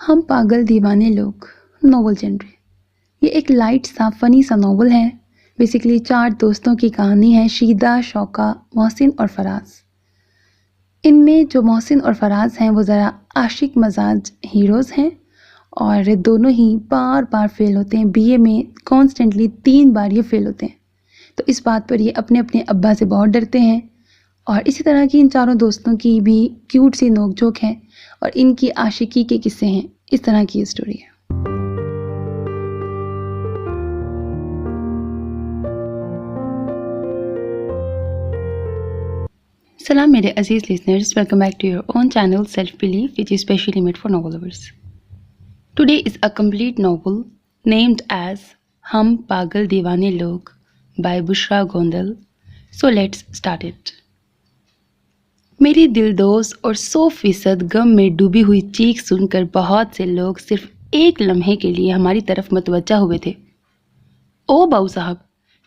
ہم پاگل دیوانے لوگ ناول جنرے. یہ ایک لائٹ سا فنی سا ناول ہے. بیسیکلی 4 دوستوں کی کہانی ہے، شیدا، شوقا، محسن اور فراز. ان میں جو محسن اور فراز ہیں وہ ذرا عاشق مزاج ہیروز ہیں اور دونوں ہی بار بار فیل ہوتے ہیں. بی اے میں کانسٹنٹلی 3 بار یہ فیل ہوتے ہیں. تو اس بات پر یہ اپنے اپنے ابا سے بہت ڈرتے ہیں. اور اسی طرح کی ان 4 دوستوں کی بھی کیوٹ سی نوک جھوک ہے اور ان کی عاشقی کے قصے ہیں. اس طرح کی اسٹوری ہے. سلام میرے عزیز listeners, welcome back to your own channel Self Belief, which is specially made for novel lovers. Today is a complete novel named as ہم پاگل دیوانے لوگ by Bushra Gondal. So let's start it. میری دلدوز اور 100% غم میں ڈوبی ہوئی چیخ سن کر بہت سے لوگ صرف ایک لمحے کے لیے ہماری طرف متوجہ ہوئے تھے. او باؤ صاحب،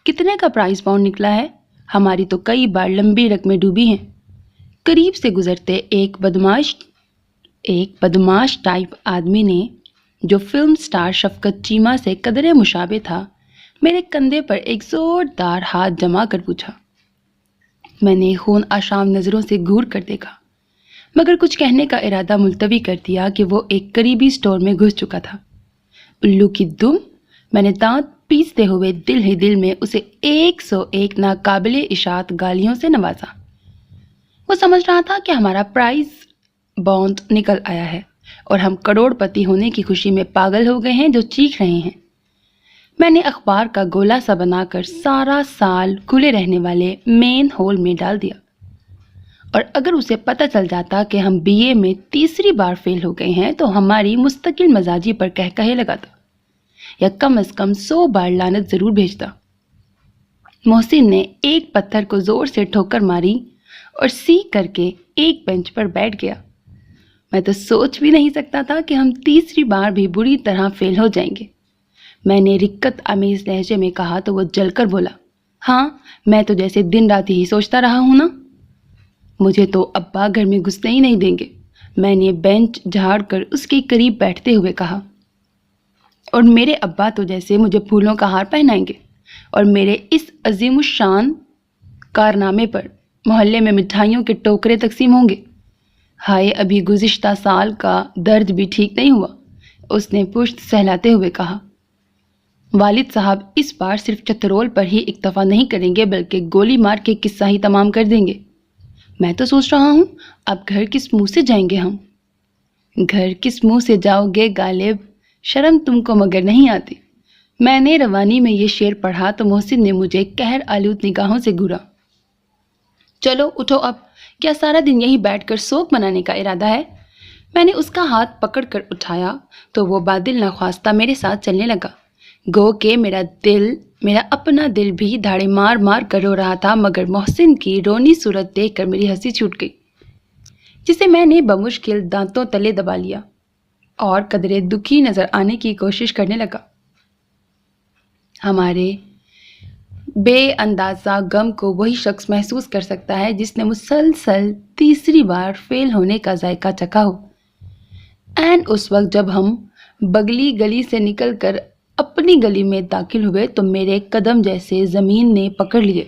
کتنے کا پرائز باؤنڈ نکلا ہے؟ ہماری تو کئی بار لمبی رقمیں ڈوبی ہیں. قریب سے گزرتے ایک بدماش ٹائپ آدمی نے جو فلم سٹار شفقت چیمہ سے قدرے مشابہ تھا میرے کندھے پر ایک زوردار ہاتھ جما کر پوچھا. میں نے خون آشام نظروں سے گھور کر دیکھا مگر کچھ کہنے کا ارادہ ملتوی کر دیا کہ وہ ایک قریبی سٹور میں گھس چکا تھا. الو کی دم، میں نے دانت پیستے ہوئے دل ہی دل میں اسے 101 ناقابل اشاعت گالیوں سے نوازا. وہ سمجھ رہا تھا کہ ہمارا پرائز باؤنڈ نکل آیا ہے اور ہم کروڑ پتی ہونے کی خوشی میں پاگل ہو گئے ہیں جو چیخ رہے ہیں. میں نے اخبار کا گولا سا بنا کر سارا سال کھلے رہنے والے مین ہول میں ڈال دیا اور اگر اسے پتہ چل جاتا کہ ہم بی اے میں تیسری بار فیل ہو گئے ہیں تو ہماری مستقل مزاجی پر کہے لگاتا یا کم از کم 100 بار لعنت ضرور بھیجتا. محسن نے ایک پتھر کو زور سے ٹھوکر ماری اور سیکھ کر کے ایک بینچ پر بیٹھ گیا. میں تو سوچ بھی نہیں سکتا تھا کہ ہم تیسری بار بھی بری طرح فیل ہو جائیں گے. میں نے رکت آمیز لہجے میں کہا تو وہ جل کر بولا، ہاں میں تو جیسے دن رات ہی سوچتا رہا ہوں نا. مجھے تو ابا گھر میں گھسنے ہی نہیں دیں گے. میں نے بینچ جھاڑ کر اس کے قریب بیٹھتے ہوئے کہا، اور میرے ابا تو جیسے مجھے پھولوں کا ہار پہنائیں گے اور میرے اس عظیم الشان کارنامے پر محلے میں مٹھائیوں کے ٹوکرے تقسیم ہوں گے. ہائے ابھی گزشتہ سال کا درد بھی ٹھیک نہیں ہوا، اس نے پشت سہلاتے ہوئے کہا. والد صاحب اس بار صرف چترول پر ہی اکتفا نہیں کریں گے بلکہ گولی مار کے قصہ ہی تمام کر دیں گے. میں تو سوچ رہا ہوں اب گھر کس منہ سے جائیں گے ہم؟ گھر کس منہ سے جاؤ گے غالب، شرم تم کو مگر نہیں آتی. میں نے روانی میں یہ شعر پڑھا تو محسن نے مجھے قہر آلود نگاہوں سے گھورا. چلو اٹھو، اب کیا سارا دن یہی بیٹھ کر سوگ منانے کا ارادہ ہے؟ میں نے اس کا ہاتھ پکڑ کر اٹھایا تو وہ بادل نخواستہ میرے ساتھ چلنے لگا. گو کہ میرا اپنا دل بھی دھاڑے مار مار کر رو رہا تھا مگر محسن کی رونی صورت دیکھ کر میری ہنسی چھوٹ گئی جسے میں نے بمشکل دانتوں تلے دبا لیا اور قدرے دکھی نظر آنے کی کوشش کرنے لگا. ہمارے بے اندازہ غم کو وہی شخص محسوس کر سکتا ہے جس نے مسلسل تیسری بار فیل ہونے کا ذائقہ چکھا ہو. عین اس وقت جب ہم بگلی گلی سے نکل کر اپنی گلی میں داخل ہوئے تو میرے قدم جیسے زمین نے پکڑ لیے.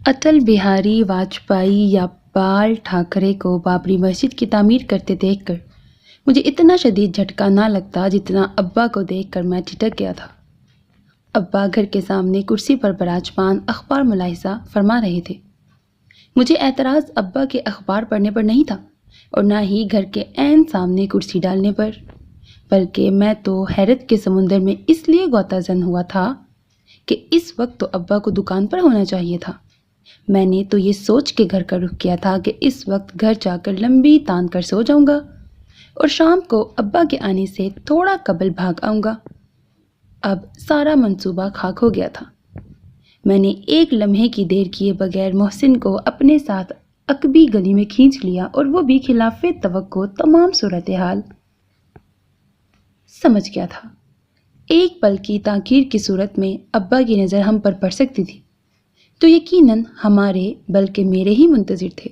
اٹل بہاری واجپئی یا بال ٹھاکرے کو بابری مسجد کی تعمیر کرتے دیکھ کر مجھے اتنا شدید جھٹکا نہ لگتا جتنا ابا کو دیکھ کر میں ٹھٹک گیا تھا. ابا گھر کے سامنے کرسی پر براجمان اخبار ملاحظہ فرما رہے تھے. مجھے اعتراض ابا کے اخبار پڑھنے پر نہیں تھا اور نہ ہی گھر کے عین سامنے کرسی ڈالنے پر، بلکہ میں تو حیرت کے سمندر میں اس لیے غوطہ زن ہوا تھا کہ اس وقت تو ابا کو دکان پر ہونا چاہیے تھا. میں نے تو یہ سوچ کے گھر کا رخ کیا تھا کہ اس وقت گھر جا کر لمبی تان کر سو جاؤں گا اور شام کو ابا کے آنے سے تھوڑا قبل بھاگ آؤں گا. اب سارا منصوبہ خاک ہو گیا تھا. میں نے ایک لمحے کی دیر کیے بغیر محسن کو اپنے ساتھ عقبی گلی میں کھینچ لیا اور وہ بھی خلاف توقع تمام صورتحال سمجھ گیا تھا. ایک پل کی تاخیر کی صورت میں ابا کی نظر ہم پر پڑ سکتی تھی تو یقیناً ہمارے بلکہ میرے ہی منتظر تھے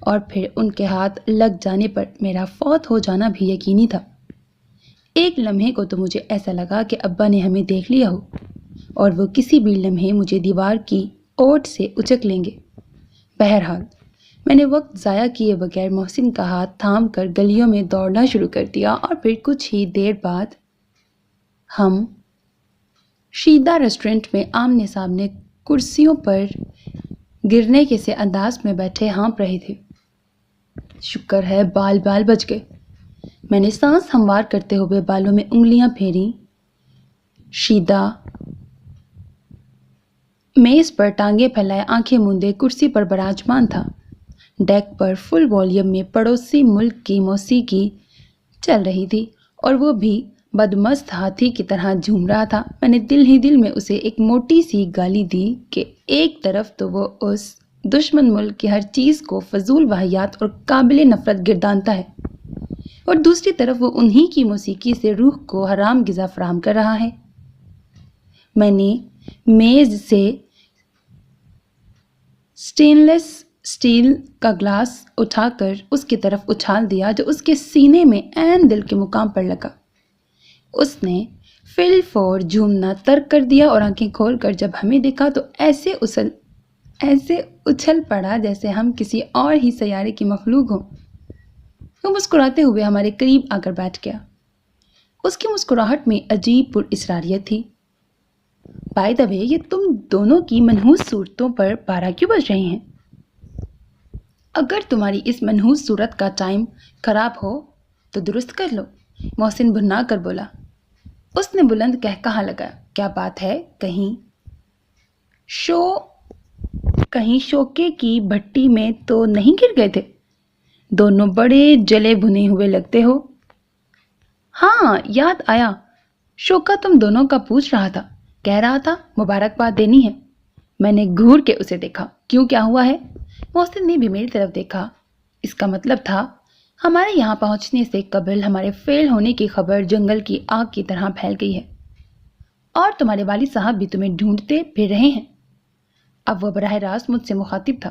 اور پھر ان کے ہاتھ لگ جانے پر میرا فوت ہو جانا بھی یقینی تھا۔ ایک لمحے کو تو مجھے ایسا لگا کہ ابا نے ہمیں دیکھ لیا ہو اور وہ کسی بھی لمحے مجھے دیوار کی اوٹ سے اچک لیں گے۔ بہرحال میں نے وقت ضائع کیے بغیر محسن کا ہاتھ تھام کر گلیوں میں دوڑنا شروع کر دیا اور پھر کچھ ہی دیر بعد ہم شیدہ ریسٹورنٹ میں آمنے سامنے کرسیوں پر گرنے کے سے انداز میں بیٹھے ہانپ رہے تھے۔ شکر ہے بال بچ گئے۔ میں نے سانس ہموار کرتے ہوئے بالوں میں انگلیاں پھیری۔ شیدہ میز پر ٹانگیں پھیلائے آنکھیں موندے کرسی پر براجمان تھا۔ ڈیک پر فل والیوم میں پڑوسی ملک کی موسیقی چل رہی تھی اور وہ بھی بدمست ہاتھی کی طرح جھوم رہا تھا۔ میں نے دل ہی دل میں اسے ایک موٹی سی گالی دی کہ ایک طرف تو وہ اس دشمن ملک کی ہر چیز کو فضول واہیات اور قابل نفرت گردانتا ہے اور دوسری طرف وہ انہی کی موسیقی سے روح کو حرام غذا فراہم کر رہا ہے۔ میں نے میز سے سٹین لیس سٹیل کا گلاس اٹھا کر اس کی طرف اچھال دیا جو اس کے سینے میں عین دل کے مقام پر لگا۔ اس نے فل فور جھومنا ترک کر دیا اور آنکھیں کھول کر جب ہمیں دیکھا تو ایسے اچھل پڑا جیسے ہم کسی اور ہی سیارے کی مخلوق ہوں۔ وہ مسکراتے ہوئے ہمارے قریب آ کر بیٹھ گیا۔ اس کی مسکراہٹ میں عجیب پر اسراریت تھی۔ بائی دا وے، یہ تم دونوں کی منحوس صورتوں پر 12 کیوں بج رہے ہیں؟ اگر تمہاری اس منحوس صورت کا ٹائم خراب ہو تو درست کر لو، محسن بھنا کر بولا۔ اس نے بلند کہا لگایا، کیا بات ہے؟ کہیں شوکے کی بھٹی میں تو نہیں گر گئے تھے؟ دونوں بڑے جلے بھنے ہوئے لگتے ہو۔ ہاں یاد آیا، شوکا تم دونوں کا پوچھ رہا تھا، کہہ رہا تھا مبارکباد دینی ہے۔ میں نے گھور کے اسے دیکھا، کیوں کیا ہوا ہے؟ محسن نے بھی میری طرف دیکھا۔ اس کا مطلب تھا ہمارے یہاں پہنچنے سے قبل ہمارے فیل ہونے کی خبر جنگل کی آگ کی طرح پھیل گئی ہے اور تمہارے والد صاحب بھی تمہیں ڈھونڈتے پھر رہے ہیں۔ اب وہ براہ راست مجھ سے مخاطب تھا۔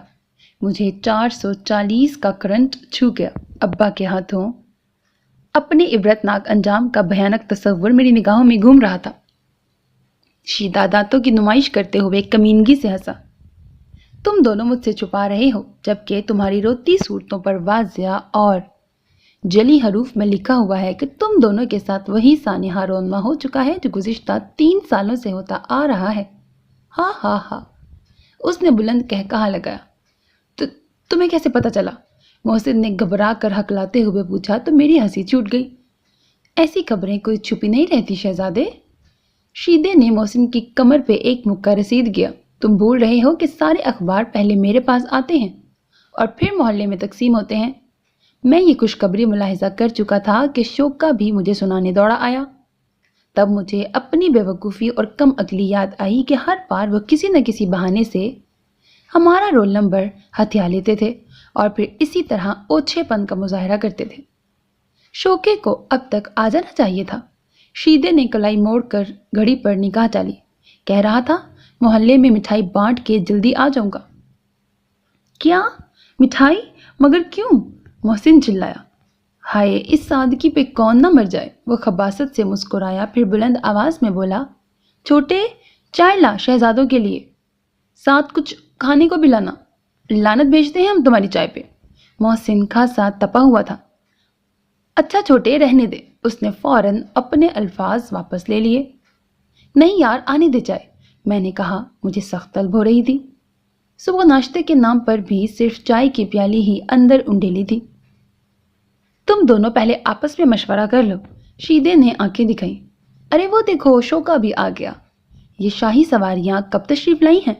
مجھے 440 کا کرنٹ چھو گیا۔ ابا کے ہاتھوں اپنے عبرتناک انجام کا بھیانک تصور میری نگاہوں میں گھوم رہا تھا۔ شیدہ دانتوں کی نمائش کرتے ہوئے کمینگی سے ہنسا۔ تم دونوں مجھ سے چھپا رہے ہو، جبکہ تمہاری روتی صورتوں پر واضح اور جلی حروف میں لکھا ہوا ہے کہ تم دونوں کے ساتھ وہی سانحہ رونما ہو چکا ہے جو گزشتہ 3 سالوں سے ہوتا آ رہا ہے۔ ہاں ہاں ہاں، اس نے بلند کہا لگایا۔ تمہیں کیسے پتا چلا؟ محسن نے گھبرا کر ہکلاتے ہوئے پوچھا تو میری ہنسی چھوٹ گئی۔ ایسی خبریں کوئی چھپی نہیں رہتی شہزادے۔ شیدے نے محسن کی کمر پہ ایک مکہ رسید کیا۔ تم بھول رہے ہو کہ سارے اخبار پہلے میرے پاس آتے ہیں اور پھر محلے میں تقسیم ہوتے ہیں۔ میں یہ خوشخبری ملاحظہ کر چکا تھا کہ شوکا بھی مجھے سنانے دوڑا آیا۔ تب مجھے اپنی بے وقوفی اور کم عقلی یاد آئی کہ ہر بار وہ کسی نہ کسی بہانے سے ہمارا رول نمبر ہتھیا لیتے تھے اور پھر اسی طرح اوچھے پن کا مظاہرہ کرتے تھے۔ شوکے کو اب تک آ جانا چاہیے تھا۔ شیدے نے کلائی موڑ کر گھڑی پر نگاہ ڈالی۔ کہہ رہا تھا محلے میں مٹھائی بانٹ کے جلدی آ جاؤں گا۔ کیا مٹھائی؟ مگر کیوں؟ محسن چلایا۔ ہائے، اس سادگی پہ کون نہ مر جائے۔ وہ خباثت سے مسکرایا، پھر بلند آواز میں بولا، چھوٹے چائے لا شہزادوں کے لیے، ساتھ کچھ کھانے کو بھی لانا۔ لعنت بھیجتے ہیں ہم تمہاری چائے پہ۔ محسن خاصا تپا ہوا تھا۔ اچھا چھوٹے، رہنے دے۔ اس نے فوراً اپنے الفاظ واپس لے لیے۔ نہیں یار، آنے دے چائے، میں نے کہا۔ مجھے سخت طلب ہو رہی تھی۔ صبح ناشتے کے نام پر بھی صرف چائے کی پیالی ہی اندر انڈیلی تھی۔ تم دونوں پہلے آپس میں مشورہ کر لو، شیدے نے آنکھیں دکھائیں۔ ارے وہ دیکھو، شوکا بھی آ گیا۔ یہ شاہی سواریاں کب تشریف لائی ہیں؟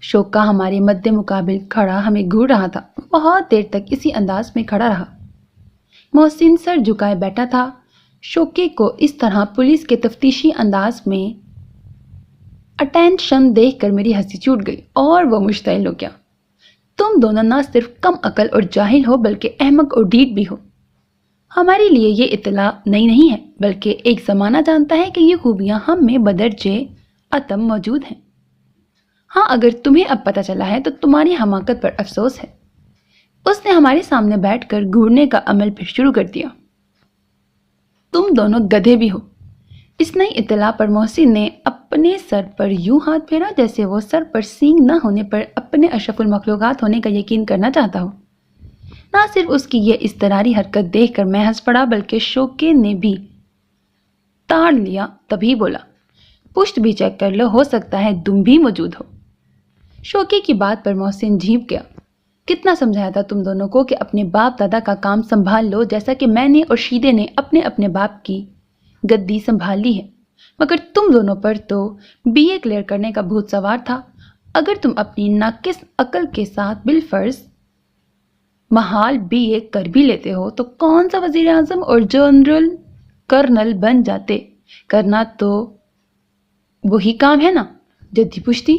شوکا ہمارے مد مقابل کھڑا ہمیں گھور رہا تھا۔ بہت دیر تک اسی انداز میں کھڑا رہا۔ محسن سر جھکائے بیٹھا تھا۔ شوکے کو اس طرح پولیس کے تفتیشی انداز میں اٹینشن دیکھ کر میری ہنسی چھوٹ گئی اور وہ مشتعل ہو گیا۔ تم دونوں نہ صرف کم عقل اور جاہل ہو بلکہ احمق اور ڈھیٹ بھی ہو۔ ہمارے لیے یہ اطلاع نئی نہیں ہے، بلکہ ایک زمانہ جانتا ہے کہ یہ خوبیاں ہم میں بدرجے اتم موجود ہیں۔ ہاں، اگر تمہیں اب پتہ چلا ہے تو تمہاری حماقت پر افسوس ہے۔ اس نے ہمارے سامنے بیٹھ کر گھورنے کا عمل پھر شروع کر دیا۔ تم دونوں گدھے بھی ہو۔ اس نئی اطلاع پر محسن نے اپنے سر پر یوں ہاتھ پھیرا جیسے وہ سر پر سینگ نہ ہونے پر اپنے اشرف المخلوقات ہونے کا یقین کرنا چاہتا ہو۔ نہ صرف اس کی یہ اضطراری حرکت دیکھ کر میں ہنس پڑا بلکہ شوکے نے بھی تاڑ لیا۔ تبھی بولا، پشت بھی چیک کر لو، ہو سکتا ہے تم بھی موجود ہو۔ شوکے کی بات پر محسن جھیپ گیا۔ کتنا سمجھایا تھا تم دونوں کو کہ اپنے باپ دادا کا کام سنبھال لو، جیسا کہ میں نے اور شیدے نے اپنے اپنے باپ کی گدی سنبھال لی ہے، مگر تم دونوں پر تو بی اے کلیئر کرنے کا بھوت سوار تھا۔ اگر تم اپنی ناقص عقل کے ساتھ بالفرض محال بی اے کر بھی لیتے ہو تو کون سا وزیر اعظم اور جنرل کرنل بن جاتے؟ کرنا تو وہی کام ہے نا، جدی پشتی۔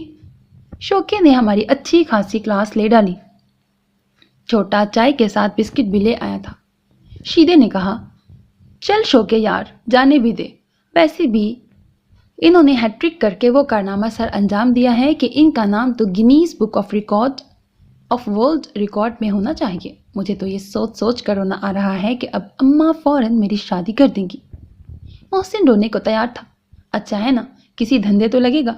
شوکے نے ہماری اچھی خاصی کلاس لے ڈالی۔ چھوٹا چائے کے ساتھ بسکٹ بھی لے آیا تھا۔ شیدے نے کہا، چل شوکے یار، جانے بھی دے، ویسے بھی انہوں نے ہیٹرک کر کے وہ کارنامہ سر انجام دیا ہے کہ ان کا نام تو Guinness book of world record میں ہونا چاہیے۔ مجھے تو یہ سوچ سوچ کر رونا آ رہا ہے کہ اب اماں فوراً میری شادی کر دیں گی۔ محسن رونے کو تیار تھا۔ اچھا ہے نا، کسی دھندے تو لگے گا۔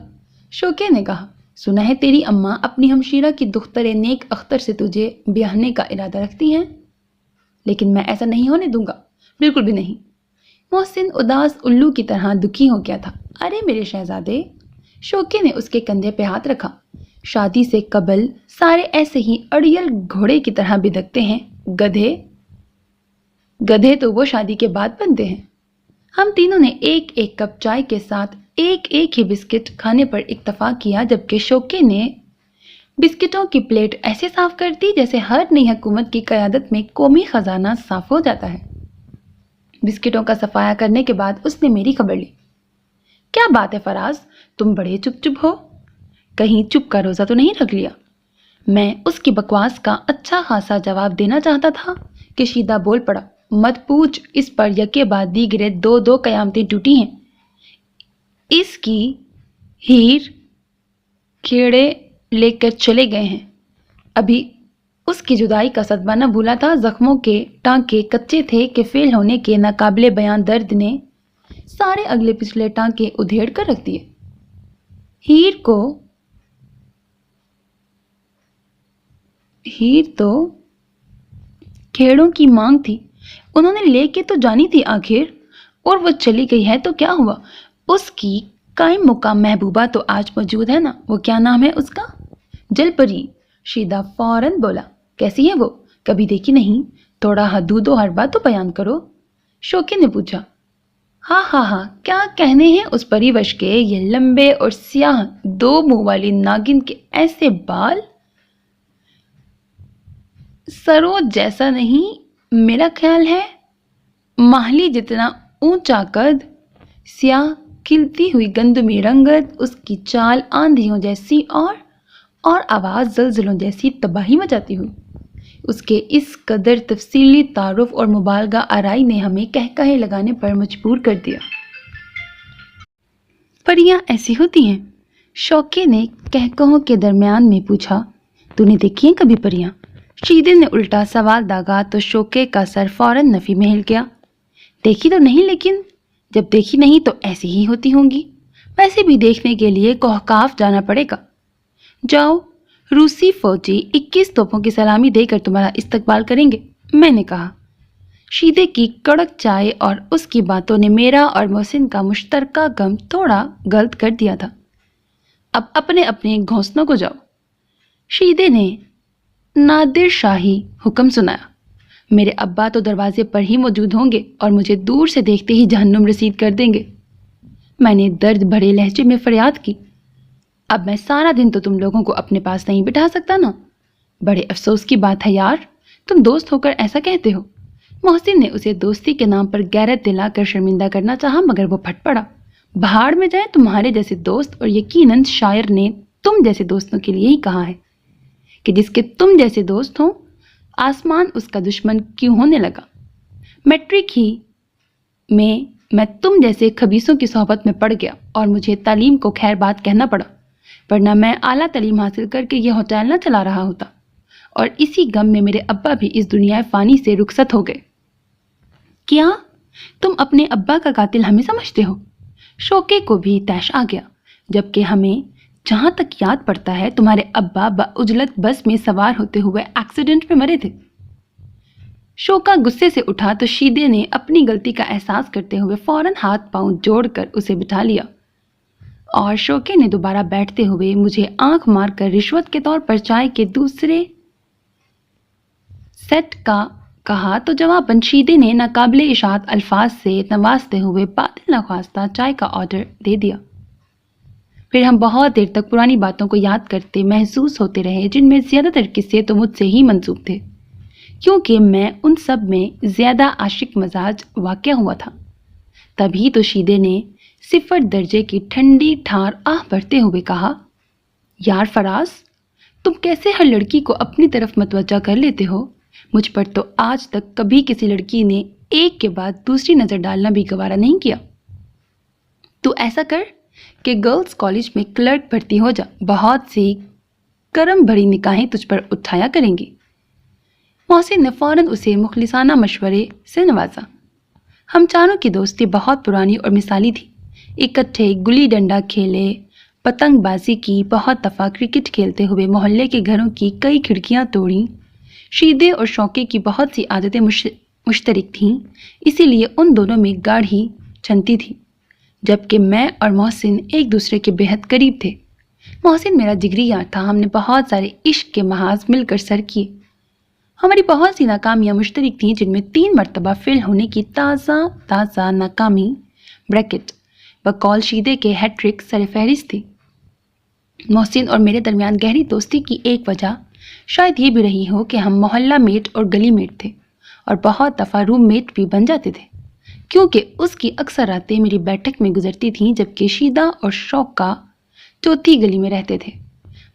شوکے نے کہا، سنا ہے تیری اماں اپنی ہمشیرہ کی دختر نیک اختر سے تجھے بیاہنے کا ارادہ رکھتی ہیں، لیکن میں ایسا نہیں ہونے دوں گا، بالکل بھی نہیں۔ محسن اداس الو کی طرح دکھی ہو گیا تھا۔ ارے میرے شہزادے، شوکے نے اس کے کندھے پہ ہاتھ رکھا، شادی سے قبل سارے ایسے ہی اڑیل گھوڑے کی طرح بدکتے ہیں، گدھے تو وہ شادی کے بعد بنتے ہیں۔ ہم تینوں نے ایک ایک کپ چائے کے ساتھ ایک ایک ہی بسکٹ کھانے پر اتفاق کیا، جبکہ شوکے نے بسکٹوں کی پلیٹ ایسے صاف کر دی جیسے ہر نئی حکومت کی قیادت میں قومی خزانہ صاف ہو جاتا ہے۔ بسکٹوں کا صفایا کرنے کے بعد اس نے میری خبر لی۔ کیا بات ہے فراز، تم بڑے چپ ہو، کہیں چپ کا روزہ تو نہیں رکھ لیا؟ میں اس کی بکواس کا اچھا خاصا جواب دینا چاہتا تھا کہ شیدہ بول پڑا، مت پوچھ، اس پر یکے بعد دیگرے دو قیامتیں ٹوٹی ہیں۔ اس کی ہیر کھیڑے لے کر چلے گئے ہیں، ابھی اس کی جدائی کا صدمہ نہ بھولا تھا۔ زخموں کے ٹانکے کچے تھے کہ فیل ہونے کے ناقابل بیان درد نے سارے اگلے پچھلے ٹانکے ادھیڑ کر رکھ دیے۔ ہیر تو کھیڑوں کی مانگ تھی، انہوں نے لے کے تو جانی تھی آخر، اور وہ چلی گئی ہے تو کیا ہوا؟ اس کی قائم مقام محبوبہ تو آج موجود ہے نا، وہ کیا نام ہے اس کا؟ جل پری۔ شیدہ فوراً بولا، کیسی ہے وہ؟ کبھی دیکھی نہیں، تھوڑا حدود و حربہ تو بیان کرو۔ شوکے نے پوچھا۔ ہاں، کیا کہنے ہیں اس پری وش کے، یہ لمبے اور سیاہ دو منہ والی ناگن کے ایسے بال، سروج جیسا نہیں، میرا خیال ہے ماہلی جتنا اونچا قد، سیاہ کھلتی ہوئی گندمی رنگت، اس کی چال آندھیوں جیسی اور آواز زلزلوں جیسی تباہی مچاتی ہوئی۔ اس کے اس قدر تفصیلی تعارف اور مبالغہ آرائی نے ہمیں کہکہے لگانے پر مجبور کر دیا۔ پریاں ایسی ہوتی ہیں؟ شوکے نے کہکہوں کے درمیان میں پوچھا۔ تو نے دیکھی ہیں کبھی پریاں؟ شیدے نے الٹا سوال داغا تو شوکے کا سر فوراً نفی میں ہل گیا۔ دیکھی تو نہیں، لیکن جب دیکھی نہیں تو ایسی ہی ہوتی ہوں گی۔ ویسے بھی دیکھنے کے لیے کوہکاف جانا پڑے گا۔ جاؤ، روسی فوجی 21 توپوں کی سلامی دے کر تمہارا استقبال کریں گے، میں نے کہا۔ شیدے کی کڑک چائے اور اس کی باتوں نے میرا اور محسن کا مشترکہ غم تھوڑا غلط کر دیا تھا۔ اب اپنے اپنے گھونسلوں کو جاؤ۔ شیدے نے نادر شاہی حکم سنایا۔ میرے ابا تو دروازے پر ہی موجود ہوں گے اور مجھے دور سے دیکھتے ہی جہنم رسید کر دیں گے۔ میں نے درد بھرے لہجے میں فریاد کی، اب میں سارا دن تو تم لوگوں کو اپنے پاس نہیں بٹھا سکتا نا۔ بڑے افسوس کی بات ہے یار، تم دوست ہو کر ایسا کہتے ہو۔ محسن نے اسے دوستی کے نام پر غیرت دلا کر شرمندہ کرنا چاہا، مگر وہ پھٹ پڑا۔ بھاڑ میں جائے تمہارے جیسے دوست، اور یقیناً شاعر نے تم جیسے دوستوں کے لیے ہی کہا ہے کہ جس کے تم جیسے دوست ہوں، آسمان اس کا دشمن کیوں ہونے لگا۔ میٹرک ہی میں تم جیسے خبیثوں کی صحبت میں پڑ گیا اور مجھے تعلیم کو خیر بات کہنا پڑا، ورنہ میں اعلیٰ تعلیم حاصل کر کے یہ ہوٹل نہ چلا رہا ہوتا، اور اسی غم میں میرے ابا بھی اس دنیا فانی سے رخصت ہو گئے۔ کیا تم اپنے ابا کا قاتل ہمیں سمجھتے ہو؟ شوکے کو بھی طیش آ گیا، جبکہ ہمیں جہاں تک یاد پڑتا ہے تمہارے ابا بعجلت بس میں سوار ہوتے ہوئے ایکسیڈنٹ میں مرے تھے۔ شوکا غصے سے اٹھا تو شیدے نے اپنی غلطی کا احساس کرتے ہوئے فوراً ہاتھ پاؤں جوڑ کر اسے بٹھا لیا، اور شوکے نے دوبارہ بیٹھتے ہوئے مجھے آنکھ مار کر رشوت کے طور پر چائے کے دوسرے سیٹ کا کہا تو جواباً شیدے نے ناقابل اشاعت الفاظ سے نوازتے ہوئے باطل نخواستہ چائے کا آرڈر دے دیا۔ پھر ہم بہت دیر تک پرانی باتوں کو یاد کرتے محسوس ہوتے رہے، جن میں زیادہ تر قصے تو مجھ سے ہی منسوب تھے، کیونکہ میں ان سب میں زیادہ عاشق مزاج واقع ہوا تھا۔ تبھی تو شیدے نے 0 درجے کی ٹھنڈی ٹھار آہ بھرتے ہوئے کہا، یار فراز، تم کیسے ہر لڑکی کو اپنی طرف متوجہ کر لیتے ہو؟ مجھ پر تو آج تک کبھی کسی لڑکی نے ایک کے بعد دوسری نظر ڈالنا بھی گوارا نہیں کیا۔ تو ایسا کر کہ گرلز کالج میں کلرک بھرتی ہو جا، بہت سی کرم بھری نگاہیں تجھ پر اٹھایا کریں گی۔ محسن نے فوراً اسے مخلصانہ مشورے سے نوازا۔ ہم چاروں کی دوستی بہت پرانی اور مثالی تھی، اکٹھے گلی ڈنڈا کھیلے، پتنگ بازی کی، بہت دفعہ کرکٹ کھیلتے ہوئے محلے کے گھروں کی کئی کھڑکیاں توڑیں۔ شیدے اور شوکے کی بہت سی عادتیں مشترک تھیں، اسی لیے ان دونوں میں گاڑھی چھنتی تھی، جبکہ میں اور محسن ایک دوسرے کے بےحد قریب تھے۔ محسن میرا جگری یار تھا، ہم نے بہت سارے عشق کے محاذ مل کر سر کیے۔ ہماری بہت سی ناکامیاں مشترک تھیں، جن میں 3 مرتبہ فیل ہونے کی تازہ ناکامی بریکٹ بقول شیدے کے ہیٹ ٹرک سر فہرست تھی۔ محسن اور میرے درمیان گہری دوستی کی ایک وجہ شاید یہ بھی رہی ہو کہ ہم محلہ میٹ اور گلی میٹ تھے، اور بہت دفعہ روم میٹ بھی بن جاتے تھے، کیونکہ اس کی اکثر راتیں میری بیٹھک میں گزرتی تھیں، جبکہ شیدہ اور شوکا چوتھی گلی میں رہتے تھے۔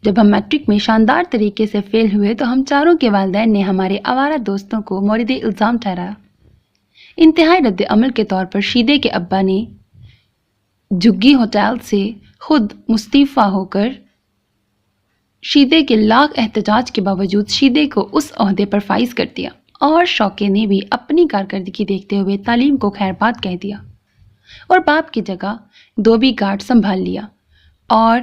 جب ہم میٹرک میں شاندار طریقے سے فیل ہوئے تو ہم چاروں کے والدین نے ہمارے آوارہ دوستوں کو مورد الزام ٹھہرایا۔ انتہائی رد عمل کے طور پر شیدے کے ابا نے جھگی ہوٹل سے خود مستعفی ہو کر شیدے کے لاکھ احتجاج کے باوجود شیدے کو اس عہدے پر فائز کر دیا، اور شوکے نے بھی اپنی کارکردگی دیکھتے ہوئے تعلیم کو خیر بات کہہ دیا اور باپ کی جگہ دھوبی گھاٹ سنبھال لیا اور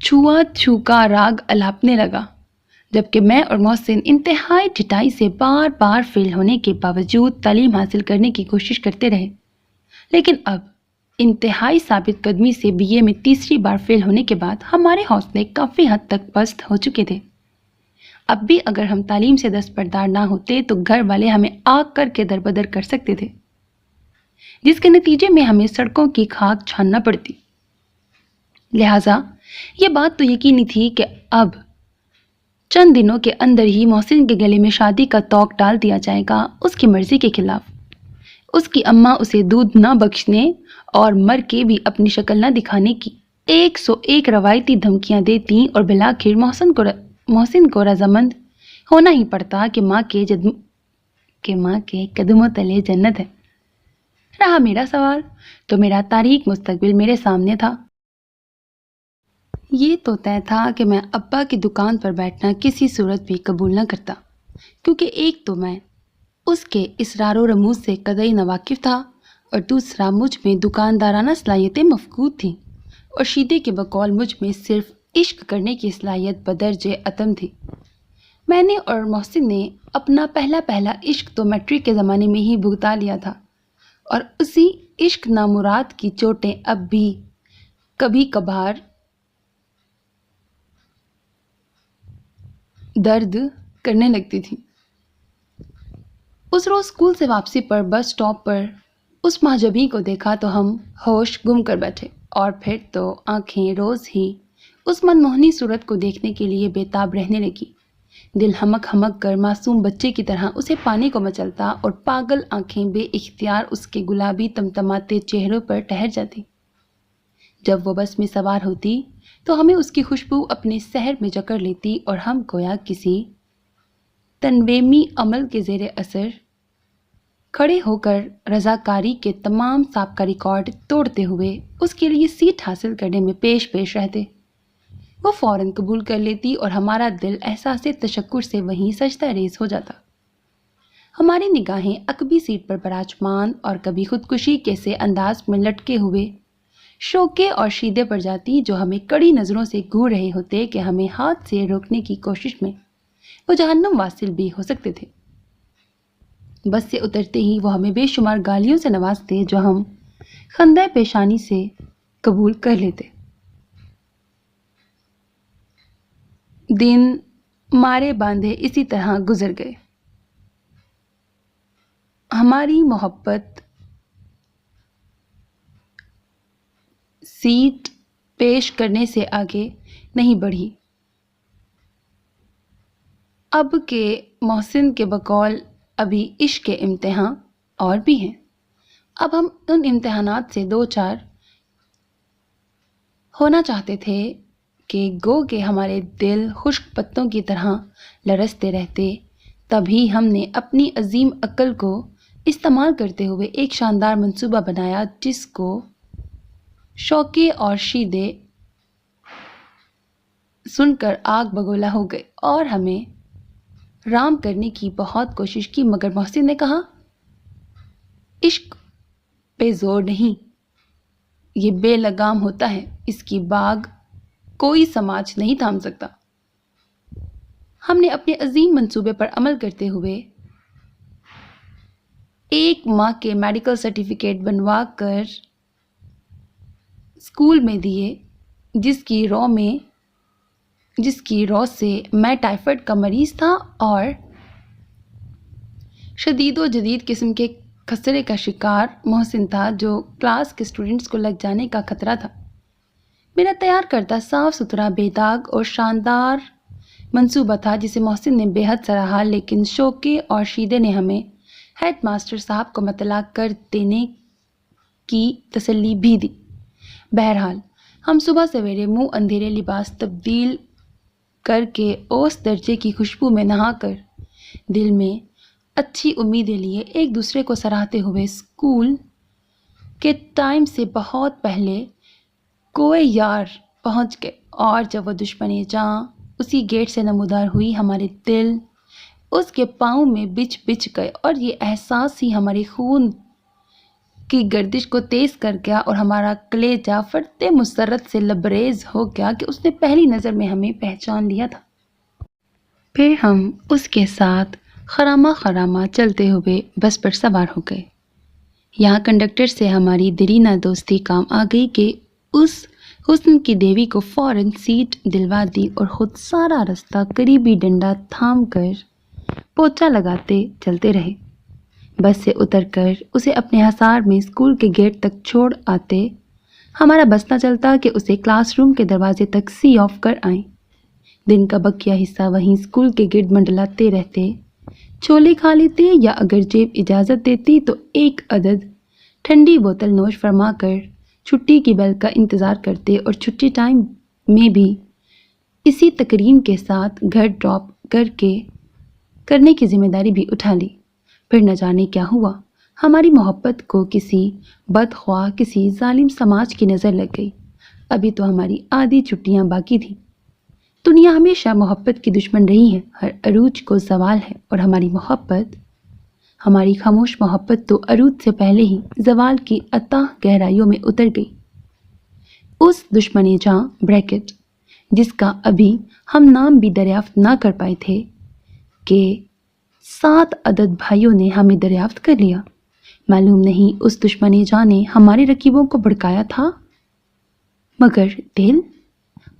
چھوا چھوکا راگ الاپنے لگا، جبکہ میں اور محسن انتہائی ڈھٹائی سے بار بار فیل ہونے کے باوجود تعلیم حاصل کرنے کی کوشش کرتے رہے۔ لیکن اب انتہائی ثابت قدمی سے BA میں تیسری بار فیل ہونے کے بعد ہمارے حوصلے کافی حد تک پست ہو چکے تھے۔ اب بھی اگر ہم تعلیم سے دستبردار نہ ہوتے تو گھر والے ہمیں آگ کر کے دربدر کر سکتے تھے، جس کے نتیجے میں ہمیں سڑکوں کی خاک چھاننا پڑتی۔ لہٰذا یہ بات تو یقینی تھی کہ اب چند دنوں کے اندر ہی محسن کے گلے میں شادی کا طوق ڈال دیا جائے گا، اس کی مرضی کے خلاف۔ اس کی اماں اسے دودھ نہ بخشنے اور مر کے بھی اپنی شکل نہ دکھانے کی 101 روایتی دھمکیاں دیتی، اور بالآخر محسن کو رضامند ہونا ہی پڑتا کہ ماں کے قدموں تلے جنت ہے۔ رہا میرا سوال تو میرا تاریک مستقبل میرے سامنے تھا۔ یہ تو طے تھا کہ میں ابا کی دکان پر بیٹھنا کسی صورت بھی قبول نہ کرتا، کیونکہ ایک تو میں اس کے اصرار و رموز سے قطعی ناواقف تھا، اور دوسرا مجھ میں دکاندارانہ صلاحیتیں مفقود تھیں، اور شیدے کے بقول مجھ میں صرف عشق کرنے کی صلاحیت بدرجہ عدم تھی۔ میں نے اور محسن نے اپنا پہلا عشق تو میٹرک کے زمانے میں ہی بھگتا لیا تھا، اور اسی عشق نامراد کی چوٹیں اب بھی کبھی کبھار درد کرنے لگتی تھی۔ اس روز اسکول سے واپسی پر بس سٹاپ پر اس مہجبی کو دیکھا تو ہم ہوش گم کر بیٹھے، اور پھر تو آنکھیں روز ہی اس منموہنی صورت کو دیکھنے کے لیے بے تاب رہنے لگی۔ دل ہمک ہمک کر معصوم بچے کی طرح اسے پانے کو مچلتا، اور پاگل آنکھیں بے اختیار اس کے گلابی تمتماتے چہروں پر ٹھہر جاتی۔ جب وہ بس میں سوار ہوتی تو ہمیں اس کی خوشبو اپنے سحر میں جکڑ لیتی، اور ہم گویا کسی تنویمی عمل کے زیر اثر کھڑے ہو کر رضاکاری کے تمام سابقہ ریکارڈ توڑتے ہوئے اس کے لیے سیٹ حاصل کرنے میں پیش رہتے۔ وہ فوراً قبول کر لیتی اور ہمارا دل احساس تشکر سے وہیں سجدہ ریز ہو جاتا۔ ہماری نگاہیں عقبی سیٹ پر براجمان اور کبھی خودکشی کے سے انداز میں لٹکے ہوئے شوکے اور شیدے پر جاتی، جو ہمیں کڑی نظروں سے گھور رہے ہوتے کہ ہمیں ہاتھ سے روکنے کی کوشش میں وہ جہنم واصل بھی ہو سکتے تھے۔ بس سے اترتے ہی وہ ہمیں بے شمار گالیوں سے نوازتے، جو ہم خندۂ پیشانی سے قبول کر لیتے۔ دن مارے باندھے اسی طرح گزر گئے۔ ہماری محبت سیٹ پیش کرنے سے آگے نہیں بڑھی۔ اب کے محسن کے بقول ابھی عشق کے امتحان اور بھی ہیں۔ اب ہم ان امتحانات سے دو چار ہونا چاہتے تھے کہ گو کہ ہمارے دل خشک پتوں کی طرح لرزتے رہتے۔ تبھی ہم نے اپنی عظیم عقل کو استعمال کرتے ہوئے ایک شاندار منصوبہ بنایا، جس کو شوکے اور شیدے سن کر آگ بگولا ہو گئے اور ہمیں رام کرنے کی بہت کوشش کی، مگر محسن نے کہا، عشق پہ زور نہیں، یہ بے لگام ہوتا ہے، اس کی باغ کوئی سماج نہیں تھام سکتا۔ ہم نے اپنے عظیم منصوبے پر عمل کرتے ہوئے 1 ماہ کے میڈیکل سرٹیفکیٹ بنوا کر اسکول میں دیے، جس کی رو سے میں ٹائیفائڈ کا مریض تھا اور شدید و جدید قسم کے خسرے کا شکار محسن تھا، جو کلاس کے اسٹوڈنٹس کو لگ جانے کا خطرہ تھا۔ میرا تیار کردہ صاف ستھرا، بے داغ اور شاندار منصوبہ تھا، جسے محسن نے بے حد سراہا، لیکن شوکے اور شیدے نے ہمیں ہیڈ ماسٹر صاحب کو مطلع کر دینے کی تسلی بھی دی۔ بہرحال ہم صبح سویرے منہ اندھیرے لباس تبدیل کر کے اوس درجے کی خوشبو میں نہا کر دل میں اچھی امیدیں لیے ایک دوسرے کو سراہتے ہوئے اسکول کے ٹائم سے بہت پہلے کوئے یار پہنچ گئے، اور جب وہ دشمنی جاں اسی گیٹ سے نمودار ہوئی، ہمارے دل اس کے پاؤں میں بچھ گئے، اور یہ احساس ہی ہمارے خون کی گردش کو تیز کر گیا اور ہمارا کلیجہ فرط مسرت سے لبریز ہو گیا کہ اس نے پہلی نظر میں ہمیں پہچان لیا تھا۔ پھر ہم اس کے ساتھ خرامہ چلتے ہوئے بس پر سوار ہو گئے۔ یہاں کنڈکٹر سے ہماری دیرینہ دوستی کام آ گئی کہ اس حسن کی دیوی کو فوراً سیٹ دلوا دی اور خود سارا رستہ قریبی ڈنڈا تھام کر پوچھا لگاتے چلتے رہے۔ بس سے اتر کر اسے اپنے حصار میں اسکول کے گیٹ تک چھوڑ آتے، ہمارا بس نہ چلتا کہ اسے کلاس روم کے دروازے تک سی آف کر آئیں۔ دن کا بقیہ حصہ وہیں اسکول کے گرد منڈلاتے رہتے، چھولے کھا لیتے یا اگر جیب اجازت دیتی تو ایک عدد ٹھنڈی بوتل نوش فرما کر چھٹی کی بیل کا انتظار کرتے، اور چھٹی ٹائم میں بھی اسی تقرین کے ساتھ گھر ڈراپ کرنے کی ذمہ داری بھی اٹھا لی۔ پھر نہ جانے کیا ہوا، ہماری محبت کو کسی بدخواہ، کسی ظالم سماج کی نظر لگ گئی۔ ابھی تو ہماری آدھی چھٹیاں باقی تھیں۔ دنیا ہمیشہ محبت کی دشمن رہی ہے، ہر عروج کو زوال ہے، اور ہماری خاموش محبت تو عروج سے پہلے ہی زوال کی اتاہ گہرائیوں میں اتر گئی۔ اس دشمن جاں بریکٹ، جس کا ابھی ہم نام بھی دریافت نہ کر پائے تھے، کہ 7 عدد بھائیوں نے ہمیں دریافت کر لیا۔ معلوم نہیں اس دشمن جاں نے ہمارے رقیبوں کو بھڑکایا تھا، مگر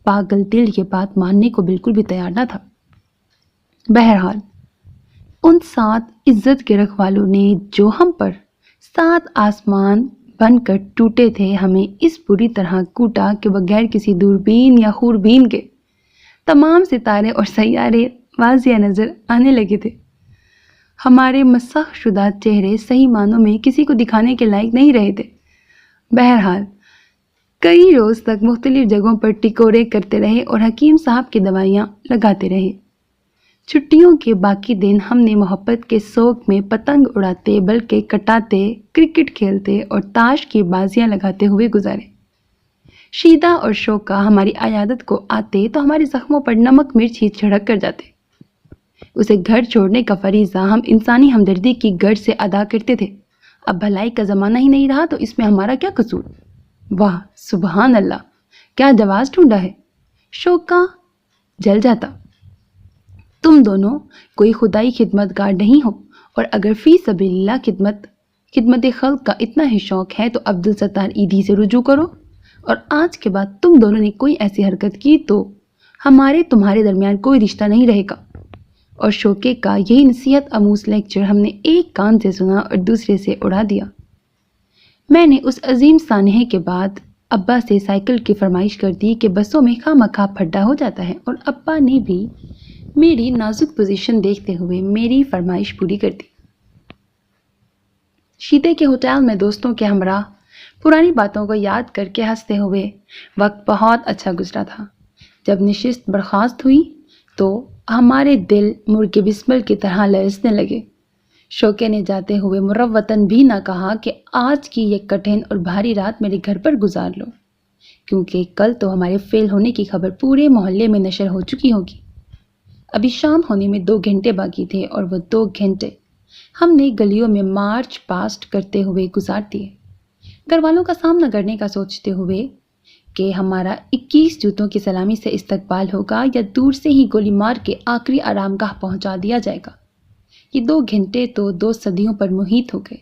پاگل دل یہ بات ماننے کو بالکل بھی تیار نہ تھا۔ بہرحال ان 7 عزت کے رکھوالوں نے جو ہم پر 7 آسمان بن کر ٹوٹے تھے، ہمیں اس بری طرح کوٹا کہ بغیر کسی دوربین یا خوربین کے تمام ستارے اور سیارے واضح نظر آنے لگے تھے۔ ہمارے مسخ شدہ چہرے صحیح معنوں میں کسی کو دکھانے کے لائق نہیں رہے تھے۔ بہرحال کئی روز تک مختلف جگہوں پر ٹکورے کرتے رہے اور حکیم صاحب کی دوائیاں لگاتے رہے۔ چھٹیوں کے باقی دن ہم نے محبت کے سوگ میں پتنگ اڑاتے، بلکہ کٹاتے، کرکٹ کھیلتے اور تاش کی بازیاں لگاتے ہوئے گزارے۔ شیدا اور شوکا ہماری عیادت کو آتے تو ہمارے زخموں پر نمک مرچ ہی چھڑک کر جاتے. اسے گھر چھوڑنے کا فریضہ ہم انسانی ہمدردی کی غرض سے ادا کرتے تھے. اب بھلائی کا زمانہ ہی نہیں رہا تو اس میں ہمارا کیا قصور؟ واہ سبحان اللہ، کیا جواز ڈھونڈا ہے. شوکا جل جاتا. تم دونوں کوئی خدائی خدمتگار نہیں ہو، اور اگر فی سبیل اللہ خدمت خلق کا اتنا ہی شوق ہے تو عبدالستار ایدھی سے رجوع کرو، اور آج کے بعد تم دونوں نے کوئی ایسی حرکت کی تو ہمارے تمہارے درمیان کوئی رشتہ نہیں رہے گا. اور شوکے کا یہی نصیحت آموز لیکچر ہم نے ایک کان سے سنا اور دوسرے سے اڑا دیا. میں نے اس عظیم سانحے کے بعد ابا سے سائیکل کی فرمائش کر دی کہ بسوں میں خواہ مخواہ پھڈا ہو جاتا ہے، اور ابا نے بھی میری نازک پوزیشن دیکھتے ہوئے میری فرمائش پوری کر دی. شیدے کے ہوٹل میں دوستوں کے ہمراہ پرانی باتوں کو یاد کر کے ہنستے ہوئے وقت بہت اچھا گزرا تھا. جب نشست برخاست ہوئی تو ہمارے دل مرغ بسمل کی طرح لرزنے لگے. شوکے نے جاتے ہوئے مروتاً بھی نہ کہا کہ آج کی یہ کٹھن اور بھاری رات میرے گھر پر گزار لو، کیونکہ کل تو ہمارے فیل ہونے کی خبر پورے محلے میں نشر ہو چکی ہوگی. ابھی شام ہونے میں 2 گھنٹے باقی تھے، اور وہ 2 گھنٹے ہم نے گلیوں میں مارچ پاسٹ کرتے ہوئے گزار دیے، گھر والوں کا سامنا کرنے کا سوچتے ہوئے کہ ہمارا 21 جوتوں کی سلامی سے استقبال ہوگا یا دور سے ہی گولی مار کے آخری آرام گاہ پہنچا دیا جائے گا. یہ 2 گھنٹے تو 2 صدیوں پر محیط ہو گئے.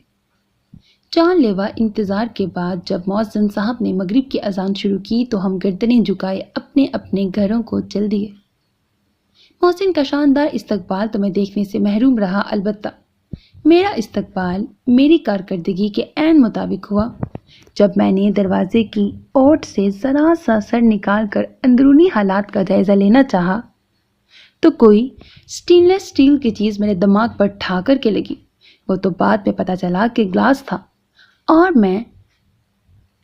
جان لیوا انتظار کے بعد جب مؤذن صاحب نے مغرب کی اذان شروع کی تو ہم گردنیں جھکائے اپنے اپنے گھروں کو چل دیے. محسن کا شاندار استقبال تو میں دیکھنے سے محروم رہا، البتہ میرا استقبال میری کارکردگی کے عین مطابق ہوا. جب میں نے دروازے کی اوٹ سے ذرا سا سر نکال کر اندرونی حالات کا جائزہ لینا چاہا تو کوئی سٹین لیس سٹیل کی چیز میرے دماغ پر ٹھا کر کے لگی. وہ تو بعد میں پتہ چلا کہ گلاس تھا، اور میں